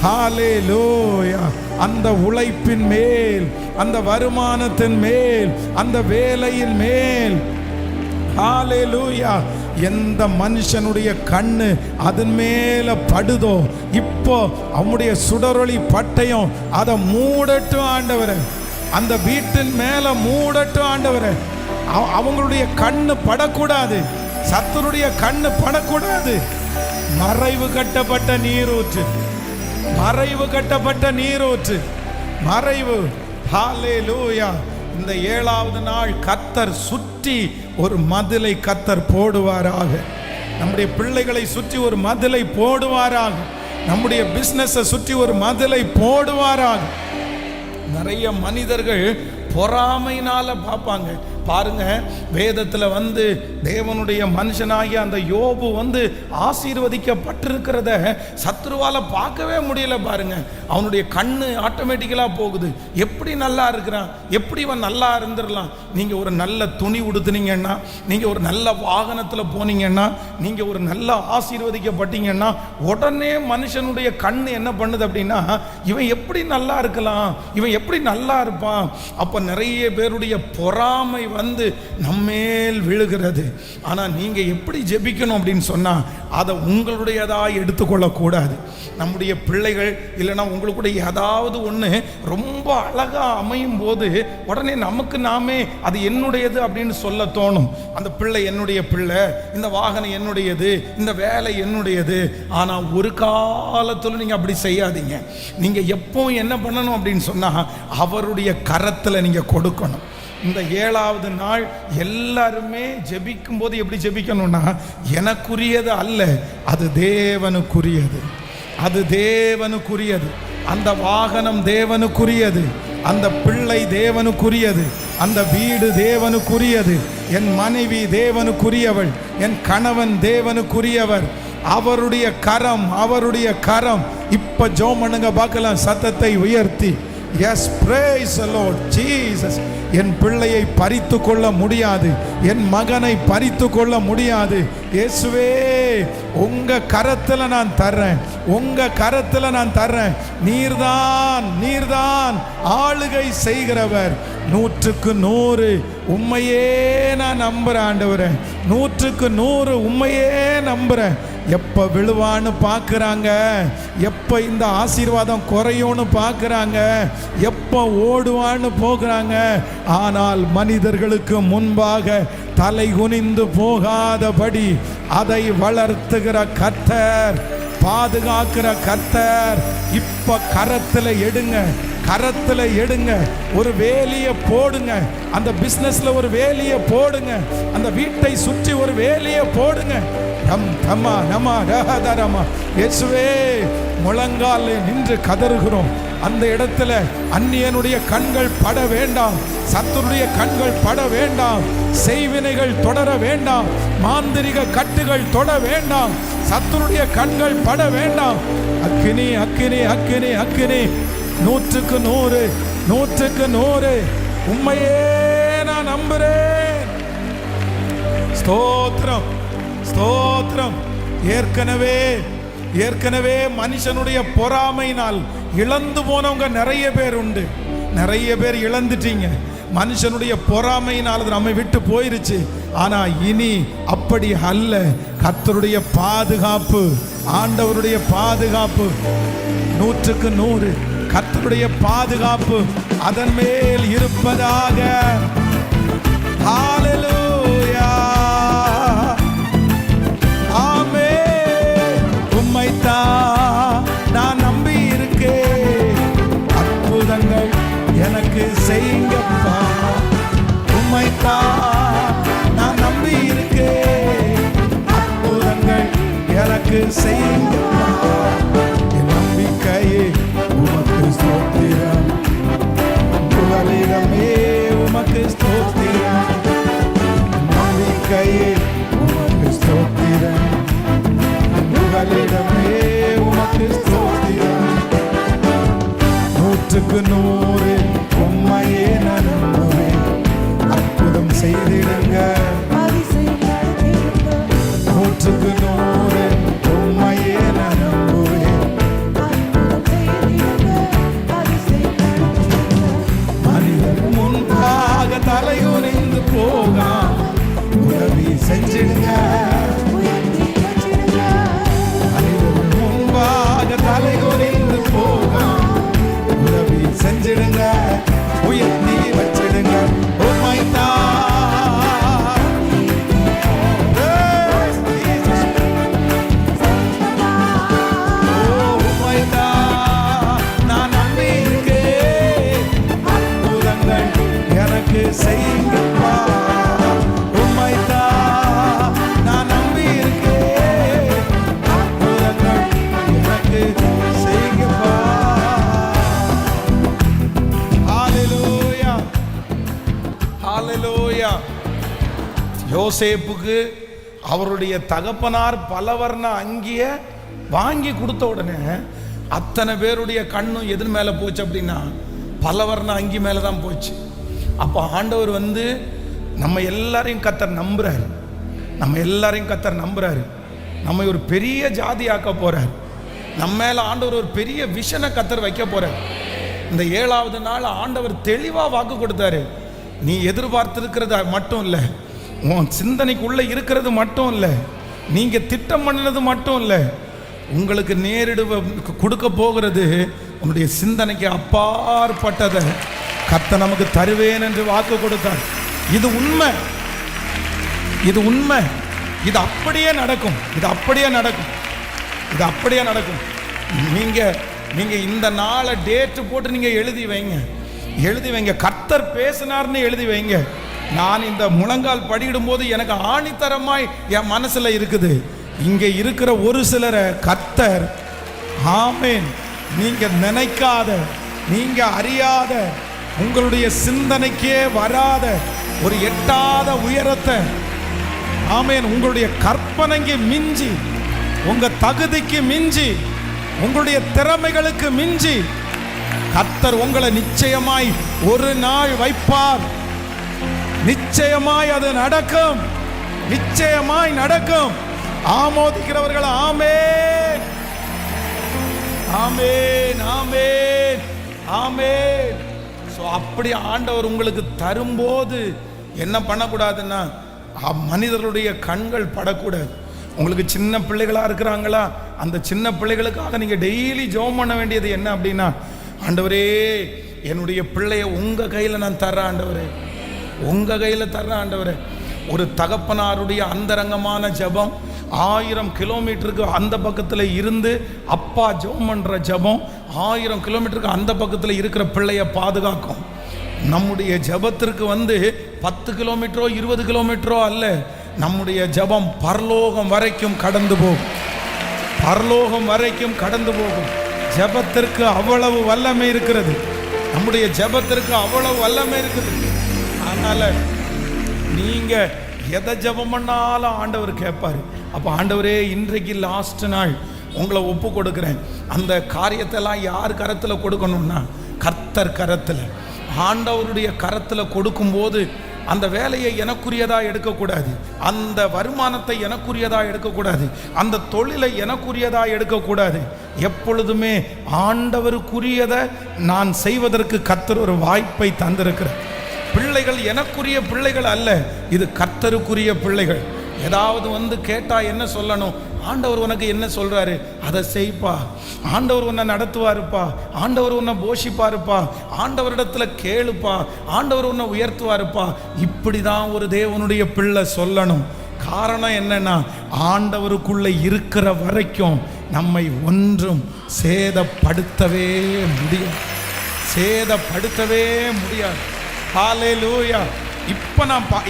Speaker 1: ஹல்லேலூயா, அந்த உழைப்பின் மேல், அந்த வருமானத்தின் மேல், அந்த வேலையின் மேல், ஹல்லேலூயா, எந்த மனுஷனுடைய கண்ணு அதன் மேல படுதோ இப்போ அவனுடைய சுடரொளி பட்டயம் அதை மூடட்டும் ஆண்டவரே, அந்த வீட்டின் மேல மூடட்டும் ஆண்டவரே. அவங்களுடைய கண்ணு படக்கூடாது, சத்துருடைய கண்ணு படக்கூடாது. மறைவு கட்டப்பட்ட நீரூற்று, மறைவு கட்டப்பட்ட நீரூற்று, மறைவு. ஹல்லேலூயா. இந்த 7வது நாள் கர்த்தர் சுற்றி ஒரு மதிலை கர்த்தர் போடுவாராக. நம்முடைய பிள்ளைகளை சுற்றி ஒரு மதிலை போடுவாராக. நம்முடைய பிசினஸை சுற்றி ஒரு மதிலை போடுவாராக. நிறைய மனிதர்கள் பொறாமையினால பார்ப்பாங்க. பாருங்க, வேதத்தில் தேவனுடைய மனுஷனாகிய அந்த யோபு ஆசீர்வதிக்கப்பட்டிருக்கிறத சத்ருவால பார்க்கவே முடியல. பாருங்க, அவனுடைய கண்ணு ஆட்டோமேட்டிக்கலா போகுது. எப்படி நல்லா இருக்கிறான், எப்படி இவன் நல்லா இருந்துடலாம். நீங்க ஒரு நல்ல துணி உடுத்துனீங்கன்னா, நீங்க ஒரு நல்ல வாகனத்தில் போனீங்கன்னா, நீங்க ஒரு நல்ல ஆசீர்வதிக்கப்பட்டீங்கன்னா, உடனே மனுஷனுடைய கண்ணு என்ன பண்ணுது அப்படின்னா, இவன் எப்படி நல்லா இருக்கலாம், இவன் எப்படி நல்லா இருப்பான். அப்ப நிறைய பேருடைய பொறாமை நம்மேல் விழுகிறது. ஆனா நீங்க எப்படி ஜெபிக்கணும் அப்படின்னு சொன்னா, அதை உங்களுடையதா எடுத்துக்கொள்ள கூடாது. நம்முடைய பிள்ளைகள் இல்லைன்னா உங்களுடைய ஏதாவது ஒன்று ரொம்ப அழகா அமையும் போது உடனே நமக்கு நாமே அது என்னுடையது அப்படின்னு சொல்ல தோணும். அந்த பிள்ளை என்னுடைய பிள்ளை, இந்த வாகனம் என்னுடையது, இந்த வேலை என்னுடையது. ஆனா ஒரு காலத்துல நீங்க அப்படி செய்யாதீங்க. நீங்க எப்பவும் என்ன பண்ணணும் அப்படின்னு சொன்னா, அவருடைய கரத்துல நீங்க கொடுக்கணும். இந்த 7வது நாள் எல்லாருமே ஜெபிக்கும் போது எப்படி ஜெபிக்கணும்னா, எனக்குரியது அல்ல, அது தேவனுக்குரியது, அது தேவனுக்குரியது. அந்த வாகனம் தேவனுக்குரியது, அந்த பிள்ளை தேவனுக்குரியது, அந்த வீடு தேவனுக்குரியது, என் மனைவி தேவனுக்குரியவள், என் கணவன் தேவனுக்குரியவர். அவருடைய கரம், அவருடைய கரம். இப்ப ஜெபம் பண்ணுங்க பார்க்கலாம், சத்தத்தை உயர்த்தி. Yes, praise the Lord Jesus. என் பிள்ளையை பறித்து கொள்ள முடியாது, என் மகனை பறித்து கொள்ள முடியாது. இயேசுவே, உங்க கரத்துல நான் தர்றேன், உங்க கரத்துல நான் தர்றேன். நீர்தான், நீர்தான் ஆளுகை செய்கிறவர். 100க்கு 100 உண்மையே நான் நம்புறேன் ஆண்டவரே, 100க்கு 100 உண்மையே நம்புறேன். எப்ப விழுவான்னு பார்க்குறாங்க, எப்ப இந்த ஆசீர்வாதம் குறையும்னு பார்க்குறாங்க, எப்ப ஓடுவான்னு போகிறாங்க. ஆனால் மனிதர்களுக்கு முன்பாக தலை குனிந்து போகாதபடி அதை வளர்த்துகிற கர்த்தர், பாதுகாக்கிற கர்த்தர் இப்ப கரத்துல எடுங்க, கரத்துல எடுங்க. ஒரு வேலியை போடுங்க, அந்த பிசினஸ்ல ஒரு வேலியை போடுங்க, அந்த வீட்டை சுற்றி ஒரு வேலியை போடுங்க. இயேசுவே, முழங்கால் நின்று கதறுகிறோம். அந்த இடத்துல அந்நியனுடைய கண்கள் பட வேண்டாம், சத்துருடைய கண்கள் பட வேண்டாம், செய்வினைகள் தொடர வேண்டாம், மாந்திரிக கட்டுகள் தொட வேண்டாம், சத்துருடைய கண்கள் பட வேண்டாம். அக்கினி, அக்கினி, அக்கினி, அக்கினி. 100க்கு 100, 100க்கு 100 உண்மையே நான் நம்புறேன். ஸ்தோத்திரம், ஸ்தோத்திரம். ஏற்கனவே மனுஷனுடைய பொறாமையினால் இழந்து போனவங்க நிறைய பேர் உண்டு. நிறைய பேர் இழந்துட்டீங்க. மனுஷனுடைய பொறாமையினால் அது நம்மை விட்டு போயிருச்சு. ஆனா இனி அப்படி அல்ல. கர்த்தருடைய பாதுகாப்பு, ஆண்டவருடைய பாதுகாப்பு 100க்கு 100 கர்த்தருடைய பாதுகாப்பு அதன் மேல் இருப்பதாக. ஹல்லேலூயா, ஆமென். உம்மைத்தான் நான் நம்பி இருக்கேன், அற்புதங்கள் எனக்கு செய்யுங்கப்பா. உம்மைத்தான் நான் நம்பி இருக்கேன், அற்புதங்கள் எனக்கு செய்யுங்கப்பா. என் நம்பிக்கையே செஞ்சிடுங்க. மனிதர்கள் முன்பாக தலை குனிந்து போக உதவி செஞ்சிடுங்க, உயர்த்தி வச்சிடுங்க. உம்மைத்தான் செய்யுங்கப்பா, உம்மைத்தான் நான் நம்பி இருக்கேன், அற்புதங்கள் எனக்கு செய்யுங்கப்பா. ஹல்லேலூயா, ஹல்லேலூயா. யோசேப்புக்கு அவருடைய தகப்பனார் பலவர்ண அங்கிய வாங்கி கொடுத்த உடனே அத்தனை பேருடைய கண்ணும் எதன் மேல போச்சு அப்படின்னா பலவர்ண அங்கி மேலதான் போச்சு. அப்போ ஆண்டவர் நம்ம எல்லாரையும் கர்த்தர் நம்புறாரு, நம்ம எல்லாரையும் கர்த்தர் நம்புறாரு. நம்ம ஒரு பெரிய ஜாதி ஆக்க போறார், நம்ம மேல ஆண்டவர் ஒரு பெரிய விஷனை கர்த்தர் வைக்க போறார். இந்த 7வது நாள் ஆண்டவர் தெளிவா வாக்கு கொடுத்தாரு. நீ எதிர்பார்த்திருக்கிறது மட்டும் இல்லை, உன் சிந்தனைக்குள்ள இருக்கிறது மட்டும் இல்லை, நீங்க திட்டம் பண்ணினது மட்டும் இல்லை, உங்களுக்கு கொடுக்க போகிறது உங்களுடைய சிந்தனைக்கு அப்பாற்பட்டதை கர்த்தர் நமக்கு தருவேன் என்று வாக்கு கொடுத்தார். இது உண்மை, இது உண்மை, இது அப்படியே நடக்கும், இது அப்படியே நடக்கும், இது அப்படியே நடக்கும். நீங்க இந்த நாளை டேட்டு போட்டு நீங்க எழுதி வைங்க, கர்த்தர் பேசினார்னு எழுதி வைங்க. நான் இந்த முழங்கால் படியிடும் போது எனக்கு ஆணித்தரமாய் என் மனசுல இருக்குது, இங்க இருக்கிற ஒரு சிலரை கர்த்தர் ஆமென் நீங்க நினைக்காத, நீங்க அறியாத, உங்களுடைய சிந்தனைக்கே வராத ஒரு எட்டாத உயரத்தை ஆமென் உங்களுடைய கற்பனைக்கு மிஞ்சி, உங்க தகுதிக்கு மிஞ்சி, உங்களுடைய திறமைகளுக்கு மிஞ்சி கர்த்தர் உங்களை நிச்சயமாய் ஒரு நாள் வைப்பார். நிச்சயமாய் அது நடக்கும், நிச்சயமாய் நடக்கும். ஆமோதிக்கிறவர்கள் ஆமென், ஆமென், ஆமென், ஆமென். அப்படி ஆண்டவர் உங்களுக்கு தரும்போது என்ன பண்ணக்கூடாதுன்னா மனிதர்களுடைய கண்கள் படக்கூடாது. உங்களுக்கு சின்ன பிள்ளைகளா இருக்கிறாங்களா, அந்த சின்ன பிள்ளைகளுக்காக நீங்க டெய்லி ஜெபம் பண்ண வேண்டியது என்ன அப்படின்னா, ஆண்டவரே என்னுடைய பிள்ளைய உங்க கையில நான் தர்றேன் ஆண்டவரே, உங்க கையில தர்றேன் ஆண்டவரே. ஒரு தகப்பனாருடைய அந்தரங்கமான ஜெபம் 1000 கிலோமீட்டருக்கு அந்த பக்கத்தில் இருந்து அப்பா ஜெபம் பண்ற ஜெபம் 1000 கிலோமீட்டருக்கு அந்த பக்கத்தில் இருக்கிற பிள்ளைய பாதுகாக்கும். நம்முடைய ஜெபத்திற்கு 10 கிலோமீட்டரோ 20 கிலோமீட்டரோ அல்ல, நம்முடைய ஜெபம் பரலோகம் வரைக்கும் கடந்து போகும், பரலோகம் வரைக்கும் கடந்து போகும். ஜெபத்திற்கு அவ்வளவு வல்லமை இருக்கிறது, நம்முடைய ஜெபத்திற்கு அவ்வளவு வல்லமை இருக்குது. அதனால நீங்க எதை ஜெபம் பண்ணாலும் ஆண்டவர் கேட்பாரு. அப்போ ஆண்டவரே இன்றைக்கு லாஸ்ட் நாள் உங்களை ஒப்பு கொடுக்குறேன். அந்த காரியத்தெல்லாம் யார் கரத்தில் கொடுக்கணும்னா கர்த்தர் கரத்தில், ஆண்டவருடைய கரத்தில் கொடுக்கும்போது அந்த வேலையை எனக்குரியதா எடுக்கக்கூடாது, அந்த வருமானத்தை எனக்குரியதா எடுக்கக்கூடாது, அந்த தொழிலை எனக்குரியதா எடுக்கக்கூடாது. எப்பொழுதுமே ஆண்டவருக்குரியதை நான் செய்வதற்கு கர்த்தர் ஒரு வாய்ப்பை தந்திருக்கிறார். பிள்ளைகள் எனக்குரிய பிள்ளைகள் அல்ல, இது கர்த்தருக்குரிய பிள்ளைகள். ஏதாவது கேட்டா என்ன சொல்லணும், ஆண்டவர் உனக்கு என்ன சொல்றாரு அதை செய்ப்பா, ஆண்டவர் உன்னை நடத்துவாருப்பா, ஆண்டவர் உன்னை போஷிப்பாருப்பா, ஆண்டவரிடத்துல கேளுப்பா, ஆண்டவர் உன்னை உயர்த்துவாருப்பா. இப்படிதான் ஒரு தேவனுடைய பிள்ளை சொல்லணும். காரணம் என்னன்னா, ஆண்டவருக்குள்ள இருக்கிற வரைக்கும் நம்மை ஒன்றும் சேதப்படுத்தவே முடியாது, சேதப்படுத்தவே முடியாது. ஹல்லேலூயா.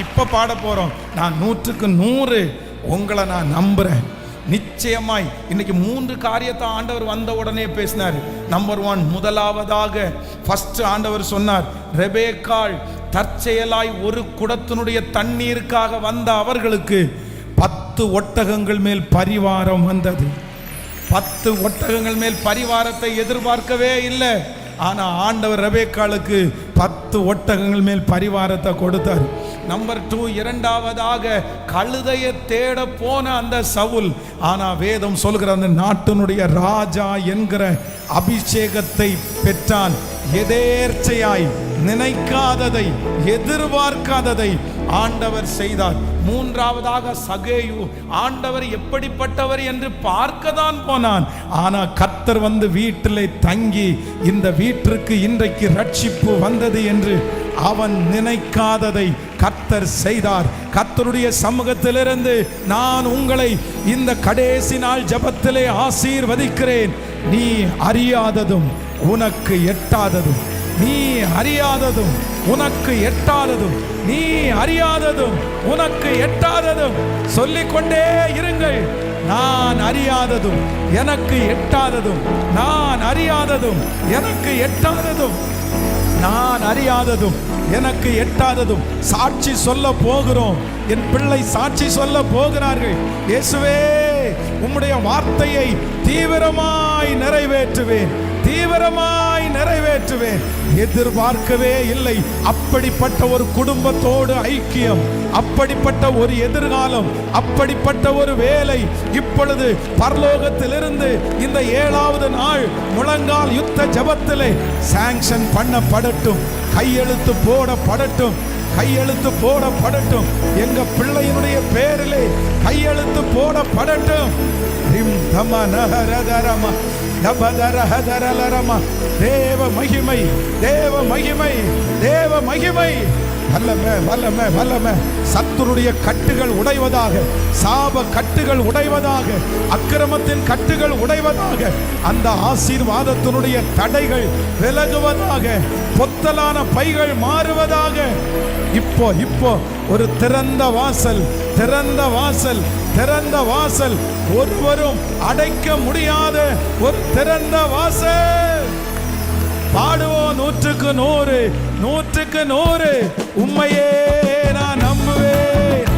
Speaker 1: இப்ப பாட போறோம். நான் 100க்கு 100 உங்களை நான் நம்புறேன். நிச்சயமாய் இன்னைக்கு 3 காரியத்தை ஆண்டவர் வந்த உடனே பேசினார். நம்பர் 1, முதலாவதாக ஃபர்ஸ்ட் ஆண்டவர் சொன்னார், ரெபேக்காள் தற்செயலாய் ஒரு குடத்தினுடைய தண்ணீருக்காக வந்த அவர்களுக்கு 10 ஒட்டகங்கள் மேல் பரிவாரம் வந்தது. 10 ஒட்டகங்கள் மேல் பரிவாரத்தை எதிர்பார்க்கவே இல்லை. ஆனா ஆண்டவர் ரெபேக்காளுக்கு 10 ஒட்டகங்கள் மேல் பரிவாரத்தை கொடுத்தார். நம்பர் 2, இரண்டாவதாக கழுதையை தேட போன அந்த சவுல், ஆனா வேதம் சொல்கிற அந்த நாட்டினுடைய ராஜா என்கிற அபிஷேகத்தை பெற்றான். எதேர்ச்சையாய் நினைக்காததை, எதிர்பார்க்காததை ஆண்டவர் செய்தார். மூன்றாவதாக சகேயு ஆண்டவர் எப்படிப்பட்டவர் என்று பார்க்கத்தான் போனான். ஆனா கர்த்தர் வந்து வீட்டிலே தங்கி இந்த வீட்டிற்கு இன்றைக்கு ரட்சிப்பு வந்தது என்று அவன் நினைக்காததை கர்த்தர் செய்தார். கர்த்தருடைய சமூகத்திலிருந்து நான் உங்களை இந்த கடைசி நாள் ஜெபத்திலே ஆசீர்வதிக்கிறேன். நீ அறியாததும் உனக்கு எட்டாததும், நீ அறியாததும் உனக்கு எட்டாததும், நீ அறியாததும் உனக்கு எட்டாததும் சொல்லிக்கொண்டே இருங்கள். நான் அறியாததும் எனக்கு எட்டாததும், நான் அறியாததும் எனக்கு எட்டாததும், நான் அறியாததும் எனக்கு எட்டாததும். சாட்சி சொல்ல போகிறோம். என் பிள்ளை சாட்சி சொல்ல போகிறார்கள். இயேசுவே, உம்முடைய வார்த்தையை தீவிரமாய் நிறைவேற்றுவேன், தீவிரமாய் நிறைவேற்றுவேன். எதிர்பார்க்கவே இல்லை அப்படிப்பட்ட ஒரு குடும்பத்தோடு ஐக்கியம், அப்படிப்பட்ட ஒரு எதிர்காலம், அப்படிப்பட்ட ஒரு வேலை இப்பொழுது பரலோகத்திலிருந்து இந்த 7வது நாள் முழங்கால் யுத்த ஜெபத்திலே சாங்ஷன் பண்ணப்படட்டும், கையெழுத்து போடப்படட்டும், கையெழுத்து போடப்படட்டும். எங்க பிள்ளையினுடைய பேரிலே கையெழுத்து போடப்படட்டும். தேவ மகிமை, தேவ மகிமை, தேவ மகிமை. வல்லமை, வல்லமை, வல்லமை. சத்துருடைய கட்டுகள் உடைவதாக, சாப கட்டுகள் உடைவதாக, அக்கிரமத்தின் கட்டுகள் உடைவதாக, அந்த ஆசீர்வாதத்தினுடைய தடைகள் விலகுவதாக, பொத்தலான பைகள் மாறுவதாக. இப்போ இப்போ ஒரு திறந்த வாசல், திறந்த வாசல், திறந்த வாசல், ஒருவரும் அடைக்க முடியாத ஒரு திறந்த வாசல். பாடுவோம் 100க்கு 100, 100க்கு 100. உம்மையே நான் நம்புவேன்.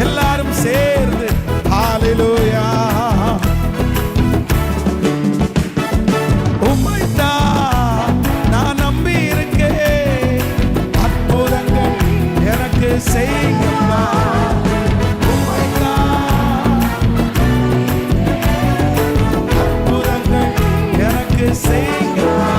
Speaker 1: எல்லாரும் சேர்ந்து ஹalleluya. உம்மைத்தான் நான் நம்பி இருக்கேன். அற்புதங்கள் எனக்கு செய்யுங்கப்பா. அற்புதங்கள் எனக்கு செய்யுங்கப்பா.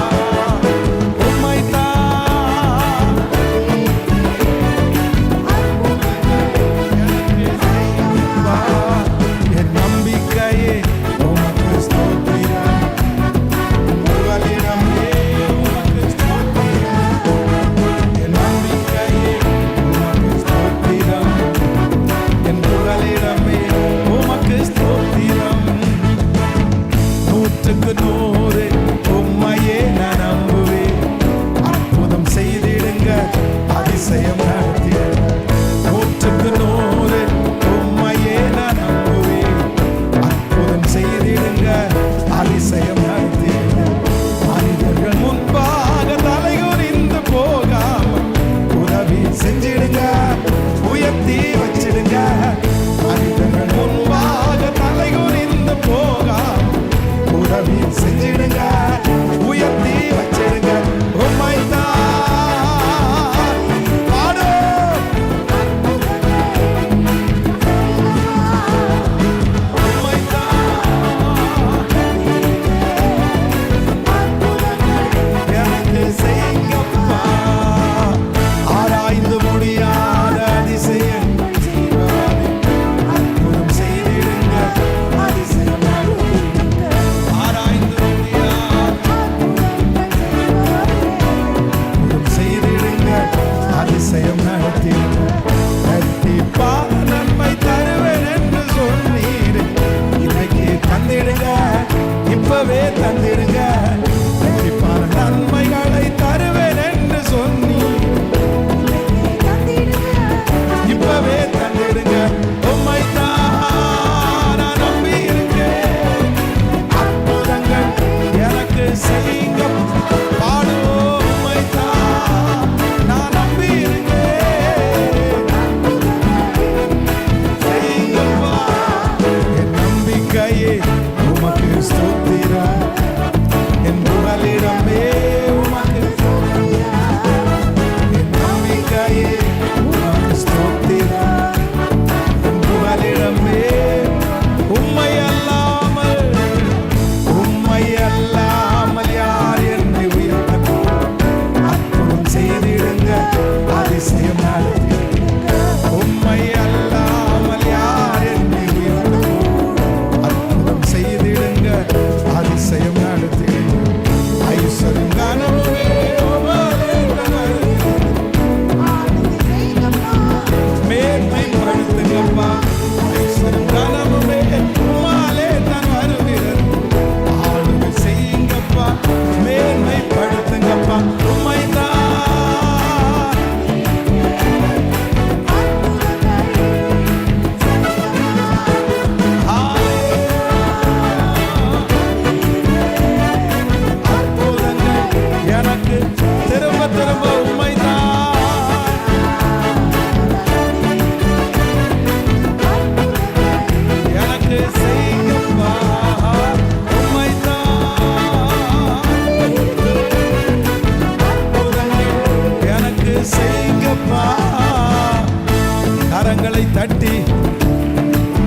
Speaker 1: கரங்களை தட்டி,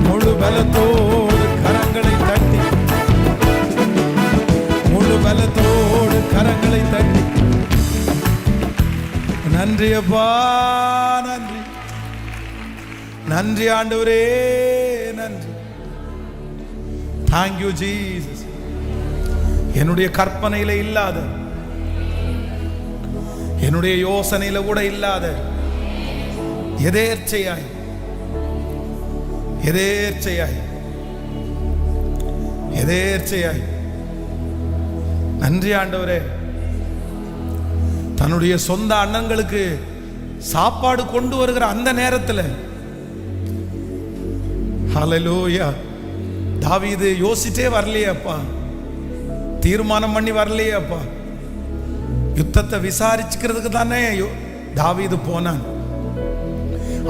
Speaker 1: முழு பலத்தோடு கரங்களை தட்டி, முழு பலத்தோடு கரங்களை தட்டி, நன்றி அப்பா, நன்றி நன்றி ஆண்டவரே, நன்றி. Thank you Jesus. என்னுடைய கற்பனையில இல்லாத, என்னுடைய யோசனையில கூட இல்லாத எதேர்ச்சையாய் எதேர்ச்சையாய் எதேர்ச்சையாய் நன்றி ஆண்டவரே. தன்னுடைய சொந்த அண்ணங்களுக்கு சாப்பாடு கொண்டு வருகிற அந்த நேரத்தில் ஹல்லேலூயா, தாவீது யோசிச்சே வரலையே அப்பா, தீர்மானம் பண்ணி வரலையே அப்பா, யுத்தத்தை விசாரிச்சுக்கிறதுக்கு தானே தாவீது போனான்.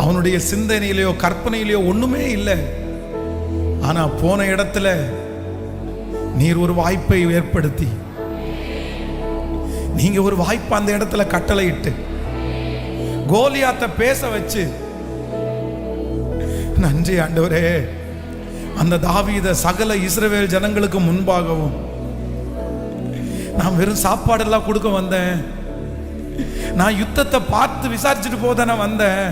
Speaker 1: அவனுடைய சிந்தனையிலையோ கற்பனையிலையோ ஒண்ணுமே இல்லை. ஆனா போன இடத்துல நீர் ஒரு வாய்ப்பை ஏற்படுத்தி, நீங்க ஒரு வாய்ப்பு அந்த இடத்துல கட்டளையிட்டு கோலியாத்தை பேச வச்சு, நன்றி ஆண்டவரே. அந்த தாவீத சகல இஸ்ரவேல் ஜனங்களுக்கு முன்பாகவும், நான் வெறும் சாப்பாடெல்லாம் கொடுக்க வந்தேன், நான் யுத்தத்தை பார்த்து விசாரிச்சுட்டு போதானே வந்தேன்,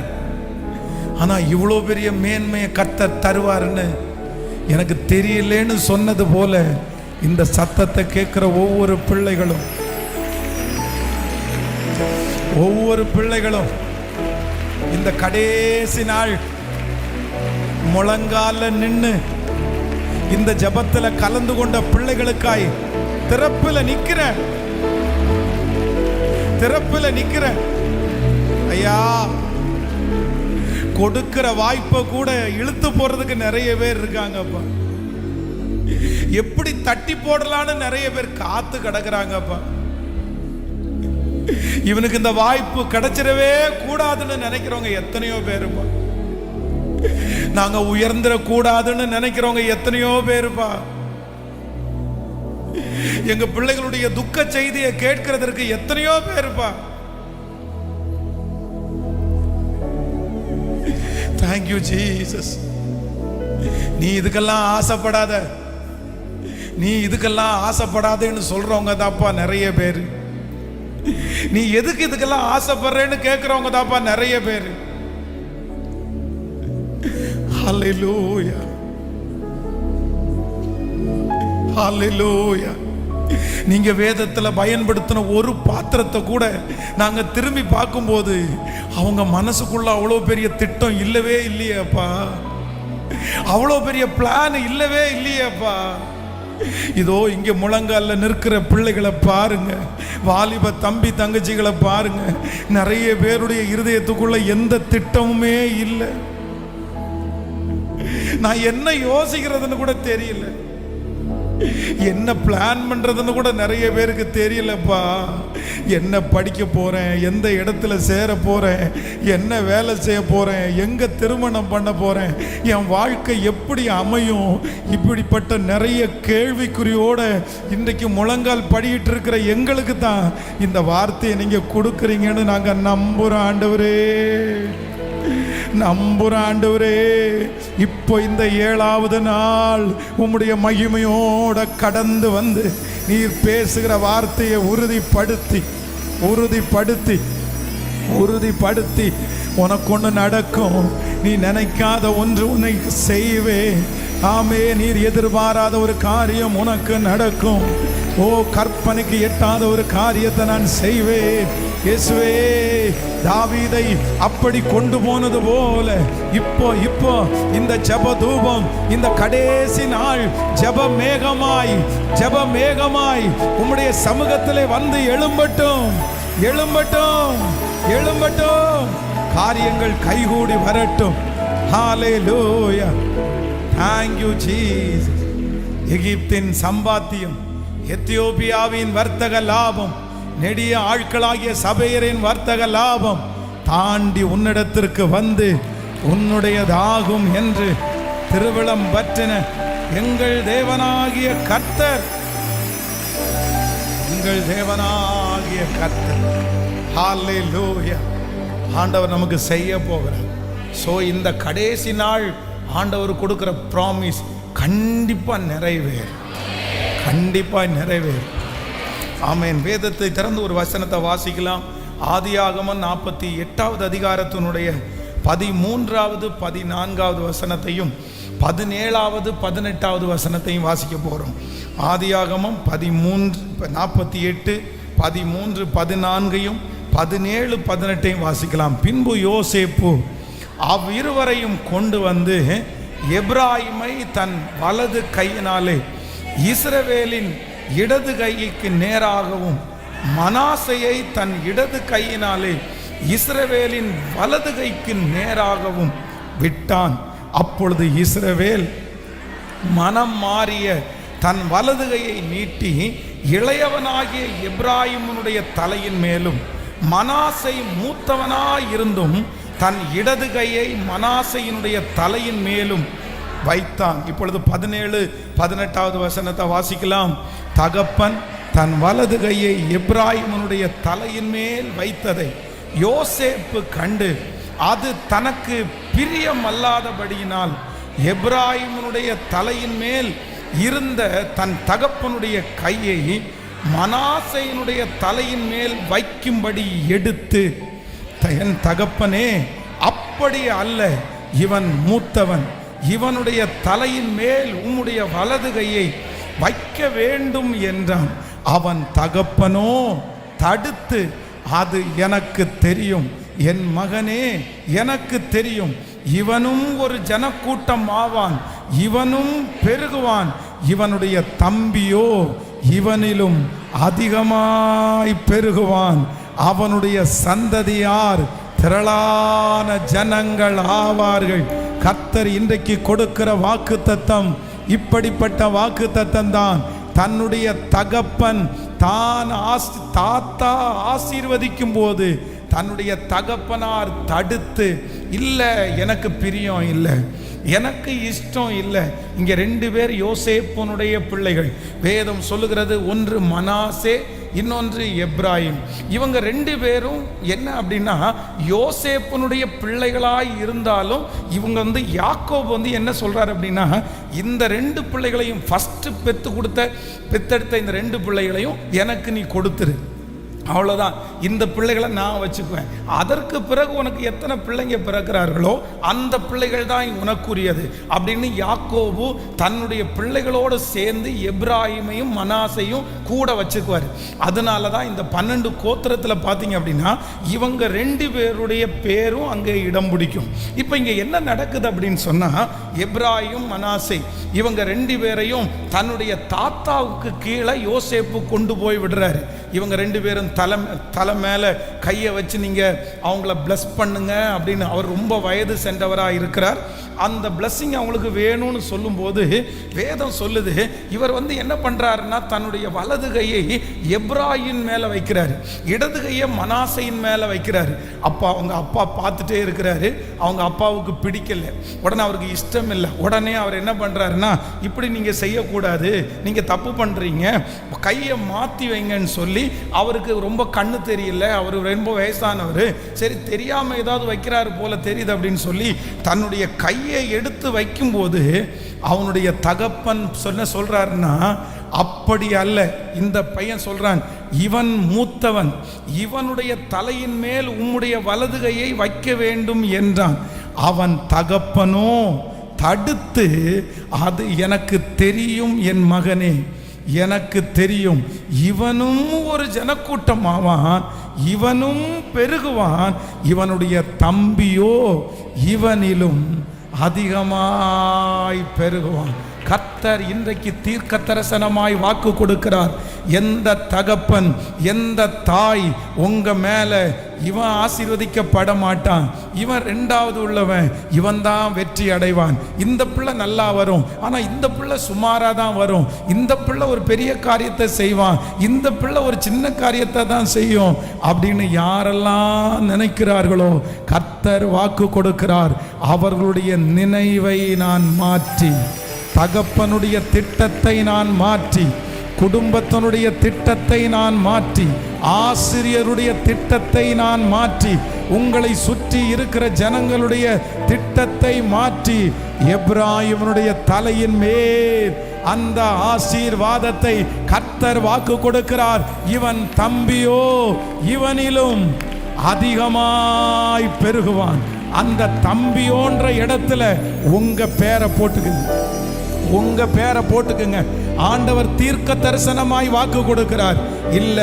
Speaker 1: ஆனா இவ்வளோ பெரிய மேன்மையை கர்த்தர் தருவாருன்னு எனக்கு தெரியலேன்னு சொன்னது போல இந்த சத்தத்தை கேட்கிற ஒவ்வொரு பிள்ளைகளும், ஒவ்வொரு பிள்ளைகளும் இந்த கடைசி நாள் முழங்கால நின்னு இந்த ஜபத்துல கலந்து கொண்ட பிள்ளைகளுக்காய் திறப்புல நிக்கிறேன், திறப்புல நிக்கிறேன் ஐயா. கொடுக்கிற வாய்ப்பை கூட இழுத்து போறதுக்கு நிறைய பேர் இருக்காங்கப்பா. எப்படி தட்டி போடலான்னு நிறைய பேர் காத்து கிடக்குறாங்கப்பா. இவனுக்கு இந்த வாய்ப்பு கிடைச்சிடவே கூடாதுன்னு நினைக்கிறவங்க எத்தனையோ பேருப்பா. நாங்க உயர்ந்திர கூடாதுன்னு நினைக்கிறவங்க எத்தனையோ பேருப்பா. எங்க பிள்ளைகளுடைய துக்க செய்தியை கேட்கிறதற்கு எத்தனையோ பேருப்பா. Thank you Jesus. நீ இதுக்கெல்லாம் ஆசைப்படாத, நீ இதுக்கெல்லாம் ஆசைப்படாதேன்னு சொல்றவங்க தாப்பா நிறைய பேர். நீ எதுக்கு இதுக்கெல்லாம் ஆசைப்படுறேன்னு கேட்கிறவங்க தாப்பா நிறைய பேர். ஹல்லேலூயா, ஹல்லேலூயா. நீங்க வேதத்துல பயன்படுத்தின ஒரு பாத்திரத்தை கூட நாங்க திரும்பி பார்க்கும்போது அவங்க மனசுக்குள்ள அவ்வளோ பெரிய திட்டம் இல்லவே இல்லையேப்பா, அவ்வளோ பெரிய பிளான் இல்லவே இல்லையேப்பா. இதோ இங்க முழங்கால நிற்கிற பிள்ளைகளை பாருங்க, வாலிப தம்பி தங்கச்சிகளை பாருங்க. நிறைய பேருடைய இருதயத்துக்குள்ள எந்த திட்டமுமே இல்லை. நான் என்ன யோசிக்கிறதுன்னு கூட தெரியல, என்ன பிளான் பண்றதுன்னு கூட நிறைய பேருக்கு தெரியலப்பா. என்ன படிக்க போறேன், எந்த இடத்துல சேர போறேன், என்ன வேலை செய்ய போறேன், எங்க திருமணம் பண்ண போறேன், என் வாழ்க்கை எப்படி அமையும், இப்படிப்பட்ட நிறைய கேள்விக்குறியோட இன்றைக்கு முழங்கால் படிக்கிட்டு இருக்கிற எங்களுக்கு தான் இந்த வார்த்தையை நீங்க கொடுக்குறீங்கன்னு நாங்க நம்புறோம் ஆண்டவரே, நம்புறோம் ஆண்டவரே. இப்போ இந்த 7வது நாள் உம்முடைய மகிமையோட கடந்து வந்து நீர் பேசுகிற வார்த்தையை உறுதிப்படுத்தி உறுதிப்படுத்தி உறுதிப்படுத்தி உனக்கு ஒன்று நடக்கும். நீ நினைக்காத ஒன்று உனக்கு செய்வேன். ஆமே, நீர் எதிர்பாராத ஒரு காரியம் உனக்கு நடக்கும். ஓ, கற்பனைக்கு எட்டாத ஒரு காரியத்தை நான் செய்வேன். இயேசுவே, தாவீதை அப்படி கொண்டு போனது போல இப்போ இந்த ஜெப தூபம், இந்த கடைசி நாள் ஜெப மேகமாய் உம்முடைய சமூகத்திலே வந்து எழும்பட்டும், எழும்பட்டும், எழும்பட்டும். காரியங்கள் கைகூடி வரட்டும். ஹல்லேலூயா. Thank you Jesus. எகிப்தின் சம்பாத்தியம், எத்தியோப்பியாவின் வர்த்தக லாபம், நெடிய ஆட்களாகிய சபையரின் வர்த்தக லாபம் தாண்டி உன்னிடத்திற்கு வந்து உன்னுடையதாகும் என்று திருவிழம் பற்றின எங்கள் தேவனாகிய கர்த்தர், எங்கள் தேவனாகிய கர்த்தர். ஹல்லேலூயா. ஆண்டவர் நமக்கு செய்ய போகிறார். ஸோ இந்த கடைசி நாள் ஆண்டவர் கொடுக்குற ப்ராமிஸ் கண்டிப்பாக நிறைவேறும், கண்டிப்பாக நிறைவேறும். ஆமென். வேதத்தை திறந்து ஒரு வசனத்தை வாசிக்கலாம். ஆதியாகமம் 48வது அதிகாரத்தினுடைய 13வது 14வது வசனத்தையும் 17வது 18வது வசனத்தையும் வாசிக்க போகிறோம். ஆதியாகமம் 48 13 14 17 18 வாசிக்கலாம். பின்பு யோசேப்பு அவ்விருவரையும் கொண்டு வந்து எப்ராயிமை தன் வலது கையினாலே இஸ்ரவேலின் இடது கைக்கு நேராகவும் மனாசையை தன் இடது கையினாலே இஸ்ரவேலின் வலது கைக்கு நேராகவும் விட்டான். அப்பொழுது இஸ்ரவேல் மனம் மாறிய தன் வலது கையை நீட்டி இளையவனாகிய எப்ராயிமுடைய தலையின் மேலும், மனாசை மூத்தவனாயிருந்தும் தன் இடது கையை மனாசையினுடைய தலையின் மேலும் வைத்தான். இப்பொழுது 17 18வது வசனத்தை வாசிக்கலாம். தகப்பன் தன் வலது கையை எப்ராயிமுடைய தலையின் மேல் வைத்ததை யோசேப்பு கண்டு அது தனக்கு பிரியமல்லாதபடியினால் எப்ராயிமுடைய தலையின் மேல் இருந்த தன் தகப்பனுடைய கையை மனாசையினுடைய தலையின் மேல் வைக்கும்படி எடுத்து, என் தகப்பனே, அப்படி அல்ல, இவன் மூத்தவன், இவனுடைய தலையின் மேல் உம்முடைய வலது கையை வைக்க வேண்டும் என்றான். அவன் தகப்பனோ தடுத்து, அது எனக்கு தெரியும், என் மகனே, எனக்கு தெரியும், இவனும் ஒரு ஜனக்கூட்டம் ஆவான், இவனும் பெருகுவான், இவனுடைய தம்பியோ இவனிலும் அதிகமாய் பெருகுவான், அவனுடைய சந்ததியார் திரளான ஜனங்கள் ஆவார்கள். கர்த்தர் இன்றைக்கு கொடுக்கிற வாக்குத்தத்தம் இப்படிப்பட்ட வாக்குத்தத்தம் தான். தன்னுடைய தகப்பன் தாத்தா ஆசீர்வதிக்கும் போது தன்னுடைய தகப்பனார் தடுத்து, இல்லை எனக்கு பிரியம் இல்லை, எனக்கு இஷ்டம் இல்லை. இங்கே 2 பேர் யோசேப்புனுடைய பிள்ளைகள். வேதம் சொல்லுகிறது, ஒன்று மனாசே, இன்னொன்று எப்ராயிம். இவங்க 2 பேரும் என்ன அப்படின்னா யோசேப்புனுடைய பிள்ளைகளாய் இருந்தாலும் இவங்க யாக்கோபு என்ன சொல்றாரு அப்படின்னா, இந்த 2 பிள்ளைகளையும் ஃபர்ஸ்ட் பெத்தெடுத்த இந்த 2 பிள்ளைகளையும் எனக்கு நீ கொடுத்துரு, அவ்வளோதான், இந்த பிள்ளைகளை நான் வச்சுக்குவேன். அதற்கு பிறகு உனக்கு எத்தனை பிள்ளைங்க பிறக்கிறார்களோ அந்த பிள்ளைகள் தான் உனக்குரியது அப்படின்னு யாக்கோபு தன்னுடைய பிள்ளைகளோடு சேர்ந்து எப்ராயிமையும் மனாசையும் கூட வச்சுக்குவார். அதனால தான் இந்த 12 கோத்திரத்தில் பார்த்தீங்க அப்படின்னா இவங்க 2 பேருடைய பேரும் அங்கே இடம் பிடிக்கும். இப்போ இங்கே என்ன நடக்குது அப்படின்னு சொன்னால், எப்ராயிம் மனாசை இவங்க 2 பேரையும் தன்னுடைய தாத்தாவுக்கு கீழே யோசேப்பு கொண்டு போய் விடுறாரு. இவங்க 2 பேரும் தலை மேலே கையை வச்சு நீங்கள் அவங்கள பிளஸ் பண்ணுங்க அப்படின்னு, அவர் ரொம்ப வயது சென்றவராக இருக்கிறார். அந்த பிளஸ்ஸிங் அவங்களுக்கு வேணும்னு சொல்லும்போது வேதம் சொல்லுது, இவர் என்ன பண்ணுறாருன்னா தன்னுடைய வலது கையை எப்ராயின் மேலே வைக்கிறாரு, இடது கையை மனாசையின் மேலே வைக்கிறாரு. அவங்க அப்பா பார்த்துட்டே இருக்கிறாரு. அவங்க அப்பாவுக்கு பிடிக்கல, உடனே அவருக்கு இஷ்டம் இல்லை. உடனே அவர் என்ன பண்ணுறாருன்னா, இப்படி நீங்கள் செய்யக்கூடாது, நீங்கள் தப்பு பண்ணுறீங்க, கையை மாற்றி வைங்கன்னு சொல்லி, அவருக்கு ரொம்ப கண்ணு தெரியல, அவர் ரொம்ப வயசானவர், சரி தெரியாமல் ஏதாவது வைக்கிறாரு போல தெரியுது அப்படின்னு சொல்லி தன்னுடைய கையை எடுத்து வைக்கும்போது அவனுடைய தகப்பன் சொல்றாருன்னா, அப்படி அல்ல, இந்த பையன் சொல்றான், இவன் மூத்தவன், இவனுடைய தலையின் மேல் உம்முடைய வலது கையை வைக்க வேண்டும் என்றான். அவன் தகப்பனோ தடுத்து, அது எனக்கு தெரியும் என் மகனே, எனக்கு தெரியும், இவனும் ஒரு ஜனக்கூட்டம் ஆவான், இவனும் பெருகுவான், இவனுடைய தம்பியோ இவனிலும் அதிகமாய் பெருகுவான். கர்த்தர் இன்றைக்கு தீர்க்க தரிசனமாய் வாக்கு கொடுக்கிறார். எந்த தகப்பன் எந்த தாய் உங்க மேல இவன் ஆசீர்வதிக்கப்பட மாட்டான், இவன் 2வது உள்ளவன், இவன் தான் வெற்றி அடைவான், இந்த பிள்ளை நல்லா வரும், ஆனா இந்த பிள்ளை சுமாரா தான் வரும், இந்த பிள்ளை ஒரு பெரிய காரியத்தை செய்வான், இந்த பிள்ளை ஒரு சின்ன காரியத்தை தான் செய்யும் அப்படின்னு யாரெல்லாம் நினைக்கிறார்களோ கர்த்தர் வாக்கு கொடுக்கிறார். அவர்களுடைய நினைவை நான் மாற்றி, தகப்பனுடைய திட்டத்தை நான் மாற்றி, குடும்பத்தினுடைய திட்டத்தை நான் மாற்றி, ஆசிரியருடைய திட்டத்தை நான் மாற்றி, உங்களை சுற்றி இருக்கிற ஜனங்களுடைய திட்டத்தை மாற்றி எப்பிராயீமுடைய தலையின் மேல் அந்த ஆசீர்வாதத்தை கர்த்தர் வாக்கு கொடுக்கிறார். இவன் தம்பியோ இவனிலும் அதிகமாய் பெருகுவான். அந்த தம்பியோன்ற இடத்துல உங்க பேரை போட்டுக்குங்க, உங்க பேரை போட்டுக்குங்க. ஆண்டவர் தீர்க்க தரிசனமாய் வாக்கு கொடுக்கிறார். இல்ல,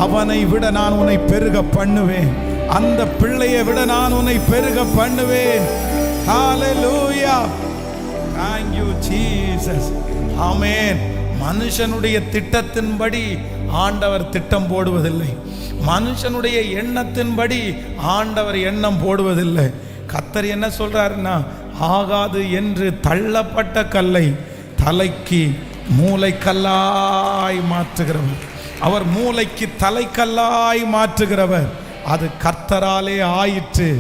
Speaker 1: அவனை விட நான் உன்னை பெருக பண்ணுவேன், அந்த பிள்ளையை விட நான் உன்னை பெருக பண்ணுவேன். ஹalleluya, thank you Jesus, ஆமென். மனுஷனுடைய திட்டத்தின்படி ஆண்டவர் திட்டம் போடுவதில்லை, மனுஷனுடைய எண்ணத்தின்படி ஆண்டவர் எண்ணம் போடுவதில்லை. கர்த்தர் என்ன சொல்றாருன்னா, ஆகாது என்று தள்ளப்பட்ட கல்லை தலைக்கு மூளைக்கல்லாய் மாற்றுகிறவர், அவர் மூளைக்கு தலைக்கல்லாய் மாற்றுகிறவர். அது கர்த்தராலே ஆயிற்று.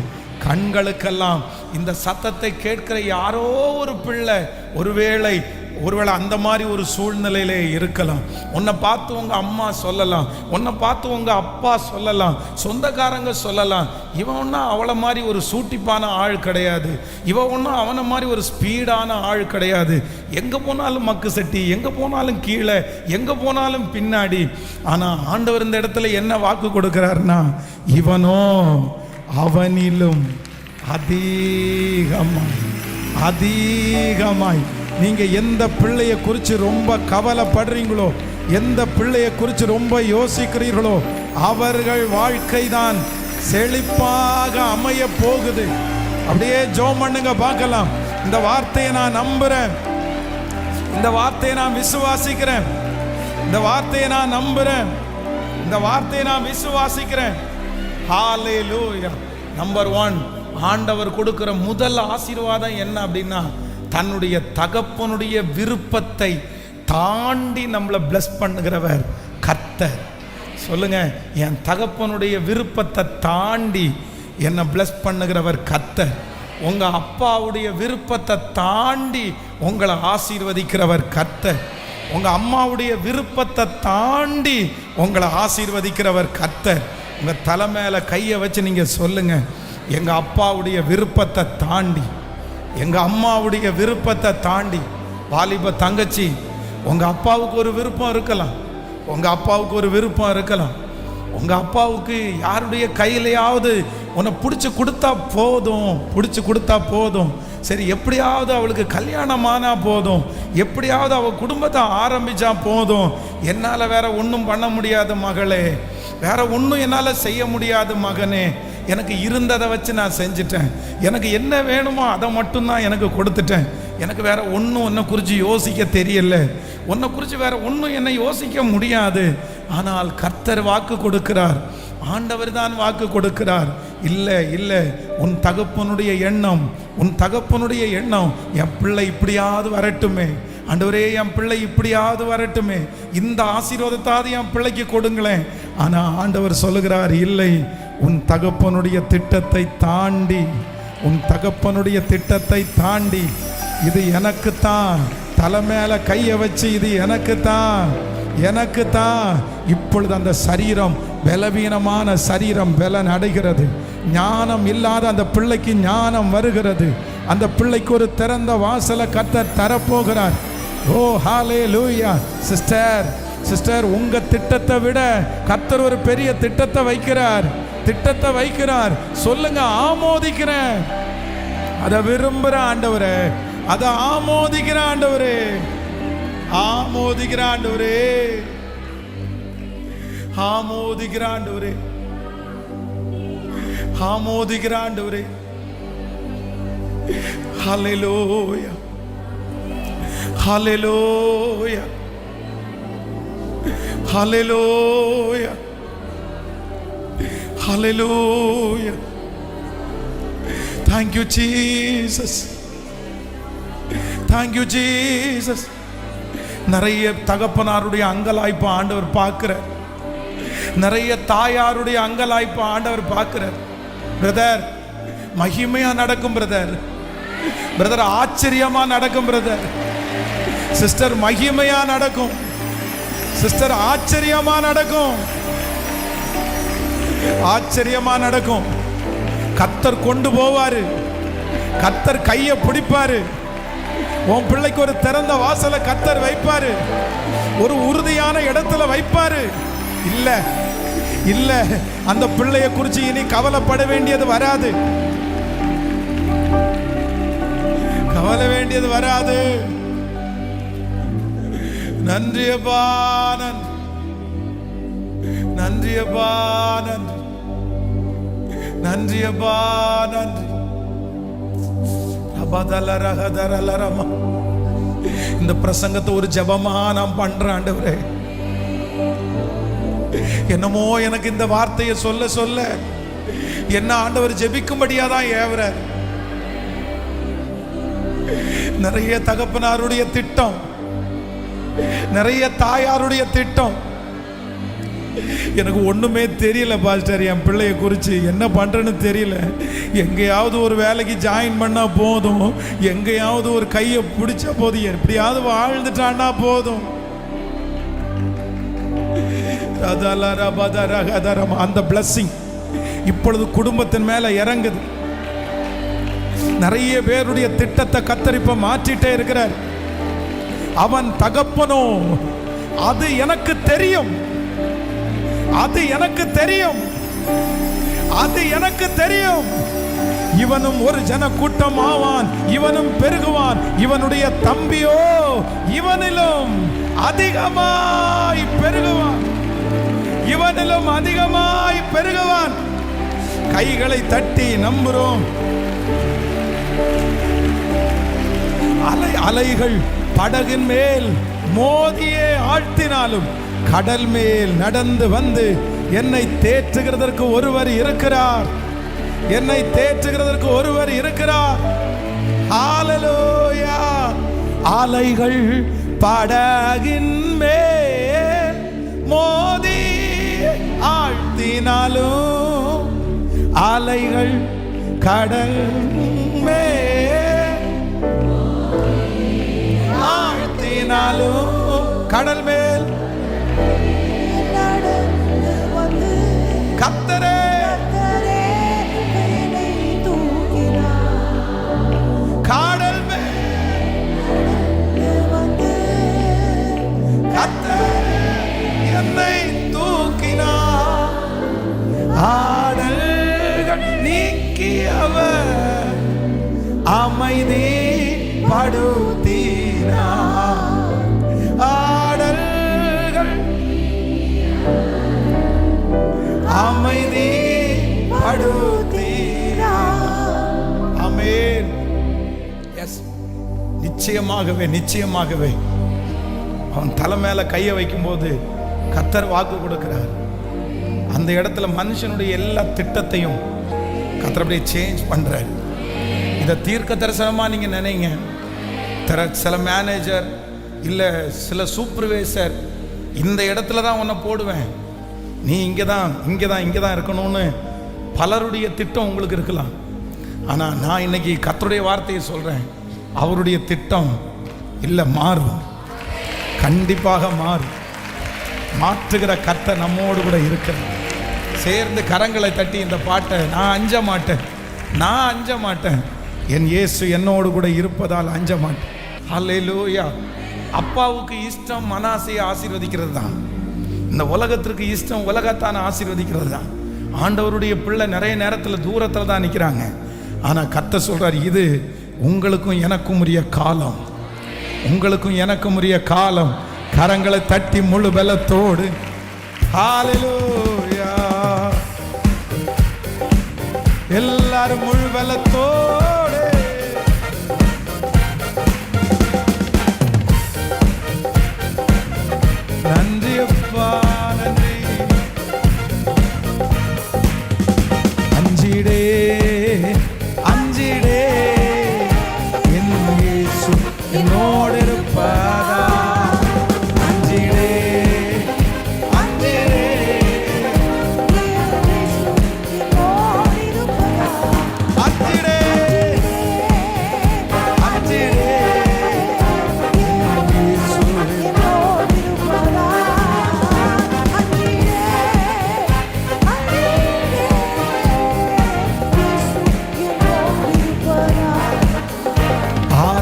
Speaker 1: கண்களுக்கெல்லாம் இந்த சத்தத்தை கேட்கிற யாரோ ஒரு பிள்ளை ஒருவேளை அந்த மாதிரி ஒரு சூழ்நிலையிலே இருக்கலாம். உன்னை பார்த்து உங்க அம்மா சொல்லலாம், உன்னை பார்த்து உங்க அப்பா சொல்லலாம், சொந்தக்காரங்க சொல்லலாம், இவன் ஒன்றும் அவளை மாதிரி ஒரு சூட்டிப்பான ஆள் கிடையாது, இவன் ஒன்றும் அவனை மாதிரி ஒரு ஸ்பீடான ஆள் கிடையாது, எங்கே போனாலும் மக்கு சட்டி, எங்கே போனாலும் கீழே, எங்கே போனாலும் பின்னாடி. ஆனால் ஆண்டவர் இந்த இடத்துல என்ன வாக்கு கொடுக்கிறார்னா, இவனோ அவனிலும் அதிகமாய். நீங்க எந்த பிள்ளையை குறித்து ரொம்ப கவலைப்படுறீங்களோ, எந்த பிள்ளையை குறித்து ரொம்ப யோசிக்கிறீர்களோ, அவர்கள் வாழ்க்கை தான் செழிப்பாக அமைய போகுது. அப்படியே ஜெபம் பண்ணுங்க பார்க்கலாம். இந்த வார்த்தையை நான் நம்புறேன், இந்த வார்த்தையை நான் விசுவாசிக்கிறேன், இந்த வார்த்தையை நான் நம்புறேன், இந்த வார்த்தையை நான் விசுவாசிக்கிறேன். ஹalleluya. நம்பர் 1, ஆண்டவர் கொடுக்கிற முதல் ஆசீர்வாதம் என்ன அப்படின்னா, தன்னுடைய தகப்பனுடைய விருப்பத்தை தாண்டி நம்மளை பிளஸ் பண்ணுகிறவர் கர்த்தர். சொல்லுங்க, என் தகப்பனுடைய விருப்பத்தை தாண்டி என்னை பிளஸ் பண்ணுகிறவர் கர்த்தர். உங்க அப்பாவுடைய விருப்பத்தை தாண்டி உங்களை ஆசீர்வதிக்கிறவர் கர்த்தர். உங்க அம்மாவுடைய விருப்பத்தை தாண்டி உங்களை ஆசீர்வதிக்கிறவர் கர்த்தர். உங்க தலை மேல கையை வச்சு நீங்க சொல்லுங்க, எங்க அப்பாவுடைய விருப்பத்தை தாண்டி, எங்க அம்மாவுடைய விருப்பத்தை தாண்டி. வாலிப தங்கச்சி, உங்க அப்பாவுக்கு ஒரு விருப்பம் இருக்கலாம், உங்க அப்பாவுக்கு ஒரு விருப்பம் இருக்கலாம், உங்க அப்பாவுக்கு யாருடைய கையிலையாவது உன்னை பிடிச்சி கொடுத்தா போதும், பிடிச்சி கொடுத்தா போதும், சரி எப்படியாவது அவளுக்கு கல்யாணமானா போதும், எப்படியாவது அவள் குடும்பத்தை ஆரம்பிச்சா போதும், என்னால் வேற ஒன்றும் பண்ண முடியாது மகளே, வேற ஒன்றும் என்னால் செய்ய முடியாது மகனே, எனக்கு இருந்ததை வச்சு நான் செஞ்சிட்டேன், எனக்கு என்ன வேணுமோ அதை மட்டும்தான் எனக்கு கொடுத்துட்டேன், எனக்கு வேற ஒன்றும் உன்னை குறித்து யோசிக்க தெரியல, உன்னை குறித்து வேற ஒன்றும் என்னை யோசிக்க முடியாது. ஆனால் கர்த்தர் வாக்கு கொடுக்கிறார், ஆண்டவர் தான் வாக்கு கொடுக்கிறார். இல்லை இல்லை, உன் தகப்பனுடைய எண்ணம், உன் தகப்பனுடைய எண்ணம், என் பிள்ளை இப்படியாவது வரட்டுமே ஆண்டவரே, என் பிள்ளை இப்படியாவது வரட்டுமே, இந்த ஆசீர்வாதத்தாவது என் பிள்ளைக்கு கொடுங்களேன். ஆனால் ஆண்டவர் சொல்லுகிறார், இல்லை, உன் தகப்பனுடைய திட்டத்தை தாண்டி, உன் தகப்பனுடைய திட்டத்தை தாண்டி, இது எனக்குத்தான், தலை மேல கையை வச்சு இது எனக்குத்தான், எனக்குத்தான். இப்பொழுது அந்த சரீரம், பலவீனமான சரீரம் பலன் அடைகிறது, ஞானம் இல்லாத அந்த பிள்ளைக்கு ஞானம் வருகிறது, அந்த பிள்ளைக்கு ஒரு திறந்த வாசலை கர்த்தர் தரப்போகிறார். ஓ ஹalleluya. சிஸ்டர், உங்க திட்டத்தை விட கர்த்தர் ஒரு பெரிய திட்டத்தை வைக்கிறார், திட்டத்தை வைக்கிறார். சொல்லுங்க, ஆமோதிக்கிறேன், அதை விரும்புகிற ஆண்டவரே, அதை ஆமோதிக்கிற ஆண்டவரே, ஆமோதிக்கிற ஆண்டவரே, ஆமோதிக்கிற ஆண்டவரே, ஆமோதிக்கிற ஆண்டவரே. ஹalleluya, ஹalleluya, ஹalleluya, ஹalleluya. Thank you Jesus, thank you Jesus. நிறைய தகப்பனாருடைய அங்கலாய்ப்பு ஆண்டவர் பார்க்கிறார், நிறைய தாயாருடைய அங்கலாய்ப்பு ஆண்டவர் பார்க்கிறார். பிரதர், மகிமையா நடக்கும் பிரதர், பிரதர் ஆச்சரியமா நடக்கும் பிரதர், சிஸ்டர் மகிமையா நடக்கும், சிஸ்டர் ஆச்சரியமா நடக்கும், ஆச்சரியமா நடக்கும். கர்த்தர் கொண்டு போவாரு. கர்த்தர் கையை பிடிப்பாரு. உன் பிள்ளைக்கு ஒரு திறந்த வாசலை கர்த்தர் வைப்பாரு. ஒரு உறுதியான இடத்துல வைப்பாரு. இல்ல இல்ல, அந்த பிள்ளைய குறிச்சு இனி கவலைப்பட வேண்டியது வராது. கவலை வேண்டியது வராது. நன்றியப்பா, நன்றியப்பா, நன்றி, நன்றியப்பா, நன்றி. இந்த பிரசங்கத்தை ஒரு ஜெபமா நான் பண்றேன். ஆண்டவரே, என்னமோ எனக்கு இந்த வார்த்தையை சொல்ல சொல்ல என்ன ஆண்டவர் ஜெபிக்கும்படியாதான் ஏவற. நிறைய தகப்பனாருடைய திட்டம், நிறைய தாயாருடைய திட்டம். எனக்கு ஒண்ணுமே தெரியல பாஸ்டர், என் பிள்ளைய குறிச்சு என்ன பண்றேன்னு தெரியல. எங்கேயாவது ஒரு வேலைக்கு ஜாயின் பண்ணா போதும், எங்கேயாவது ஒரு கையை பிடிச்ச போதும், எப்படியாவது வாழ்ந்துட்டான்னா போதும். அந்த பிளஸிங் இப்பொழுது குடும்பத்தின் மேல இறங்குது. நிறைய பேருடைய திட்டத்தை கர்த்தர் இப்ப மாற்றிட்டே இருக்கிறார். அவன் தகப்பனோ, அது எனக்கு தெரியும், அது எனக்கு தெரியும், அது எனக்கு தெரியும். இவனும் ஒரு ஜன கூட்டம் ஆவான், இவனும் பெருகுவான். இவனுடைய தம்பியோ இவனிலும் அதிகமாய் பெருகுவான், இவனிலும் அதிகமாய் பெருகுவான். கைகளை தட்டி நம்புறோம். அலைகள் படகின் மேல் மோதியே ஆழ்த்தினாலும் கடல் மேல் நடந்து வந்து என்னை தேற்றுகிறதற்கு ஒருவர் இருக்கிறார், என்னை தேற்றுகிறதற்கு ஒருவர் இருக்கிறார். ஹல்லேலூயா. அலைகள் படகின் மேல் மோதி ஆழ்த்தினாலும், அலைகள் கடல் மேல் ஆழ்த்தினாலும், கடல் மேல் கர்த்தரே கடல் என்னை தூக்கினார். ஆடல்கள் நீக்கியவர் அமைதி படுத்தினார். ஆடல்கள் அமைதி படுத்தினார். ஆமென். எஸ், நிச்சயமாகவே நிச்சயமாகவே அவன் தலை மேல கையை வைக்கும் போது கர்த்தர் வாக்கு கொடுக்கிறார். அந்த இடத்துல மனுஷனுடைய எல்லா திட்டத்தையும் கர்த்தர் அப்படியே சேஞ்ச் பண்றாரு. இதை தீர்க்க தரிசனமா நீங்க நினைங்க. சில மேனேஜர் இல்ல சில சூப்பர்வைசர், இந்த இடத்துல தான் உன்னை போடுவேன், நீ இங்கதான் இருக்கணும்னு பலருடைய திட்டம் உங்களுக்கு இருக்கலாம். ஆனா நான் இன்னைக்கு கர்த்தருடைய வார்த்தையை சொல்றேன், அவருடைய திட்டம் இல்ல, மாறும், கண்டிப்பாக மாறும். மாற்றுகிற கர்த்தர் நம்மோடு கூட இருக்கிறார். சேர்ந்து கரங்களை தட்டி இந்த பாட்டை, நான் அஞ்ச மாட்டேன், நான் அஞ்ச மாட்டேன், என் இயேசு என்னோடு கூட இருப்பதால் அஞ்ச மாட்டேன். ஹல்லேலூயா. அப்பாவுக்கு இஷ்டம் மனாசையை ஆசீர்வதிக்கிறது தான். இந்த உலகத்திற்கு இஷ்டம் உலகத்தான ஆசீர்வதிக்கிறது தான். ஆண்டவருடைய பிள்ளை நிறைய நேரத்தில் தூரத்தில் தான் நிற்கிறாங்க. ஆனால் கர்த்தர் சொல்றார், இது உங்களுக்கும் எனக்கும் உரிய காலம், உங்களுக்கும் எனக்கும் உரிய காலம். கரங்களை தட்டி முழு பலத்தோடு ஹல்லேலூயா, எல்லாரும் முழு பலத்தோடு நன்றி அப்பா, நன்றி. அஞ்சிடே அஞ்சிடே, என் இயேசு என்னோடு இருப்பதா. அஞ்சிடே அஞ்சிடே, அஞ்சிடே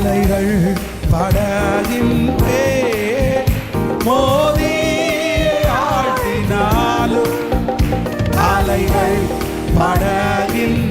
Speaker 1: அலைகள் படகின் மேல் மோதி ஆழ்த்தினாலும், அலைகள் படகின்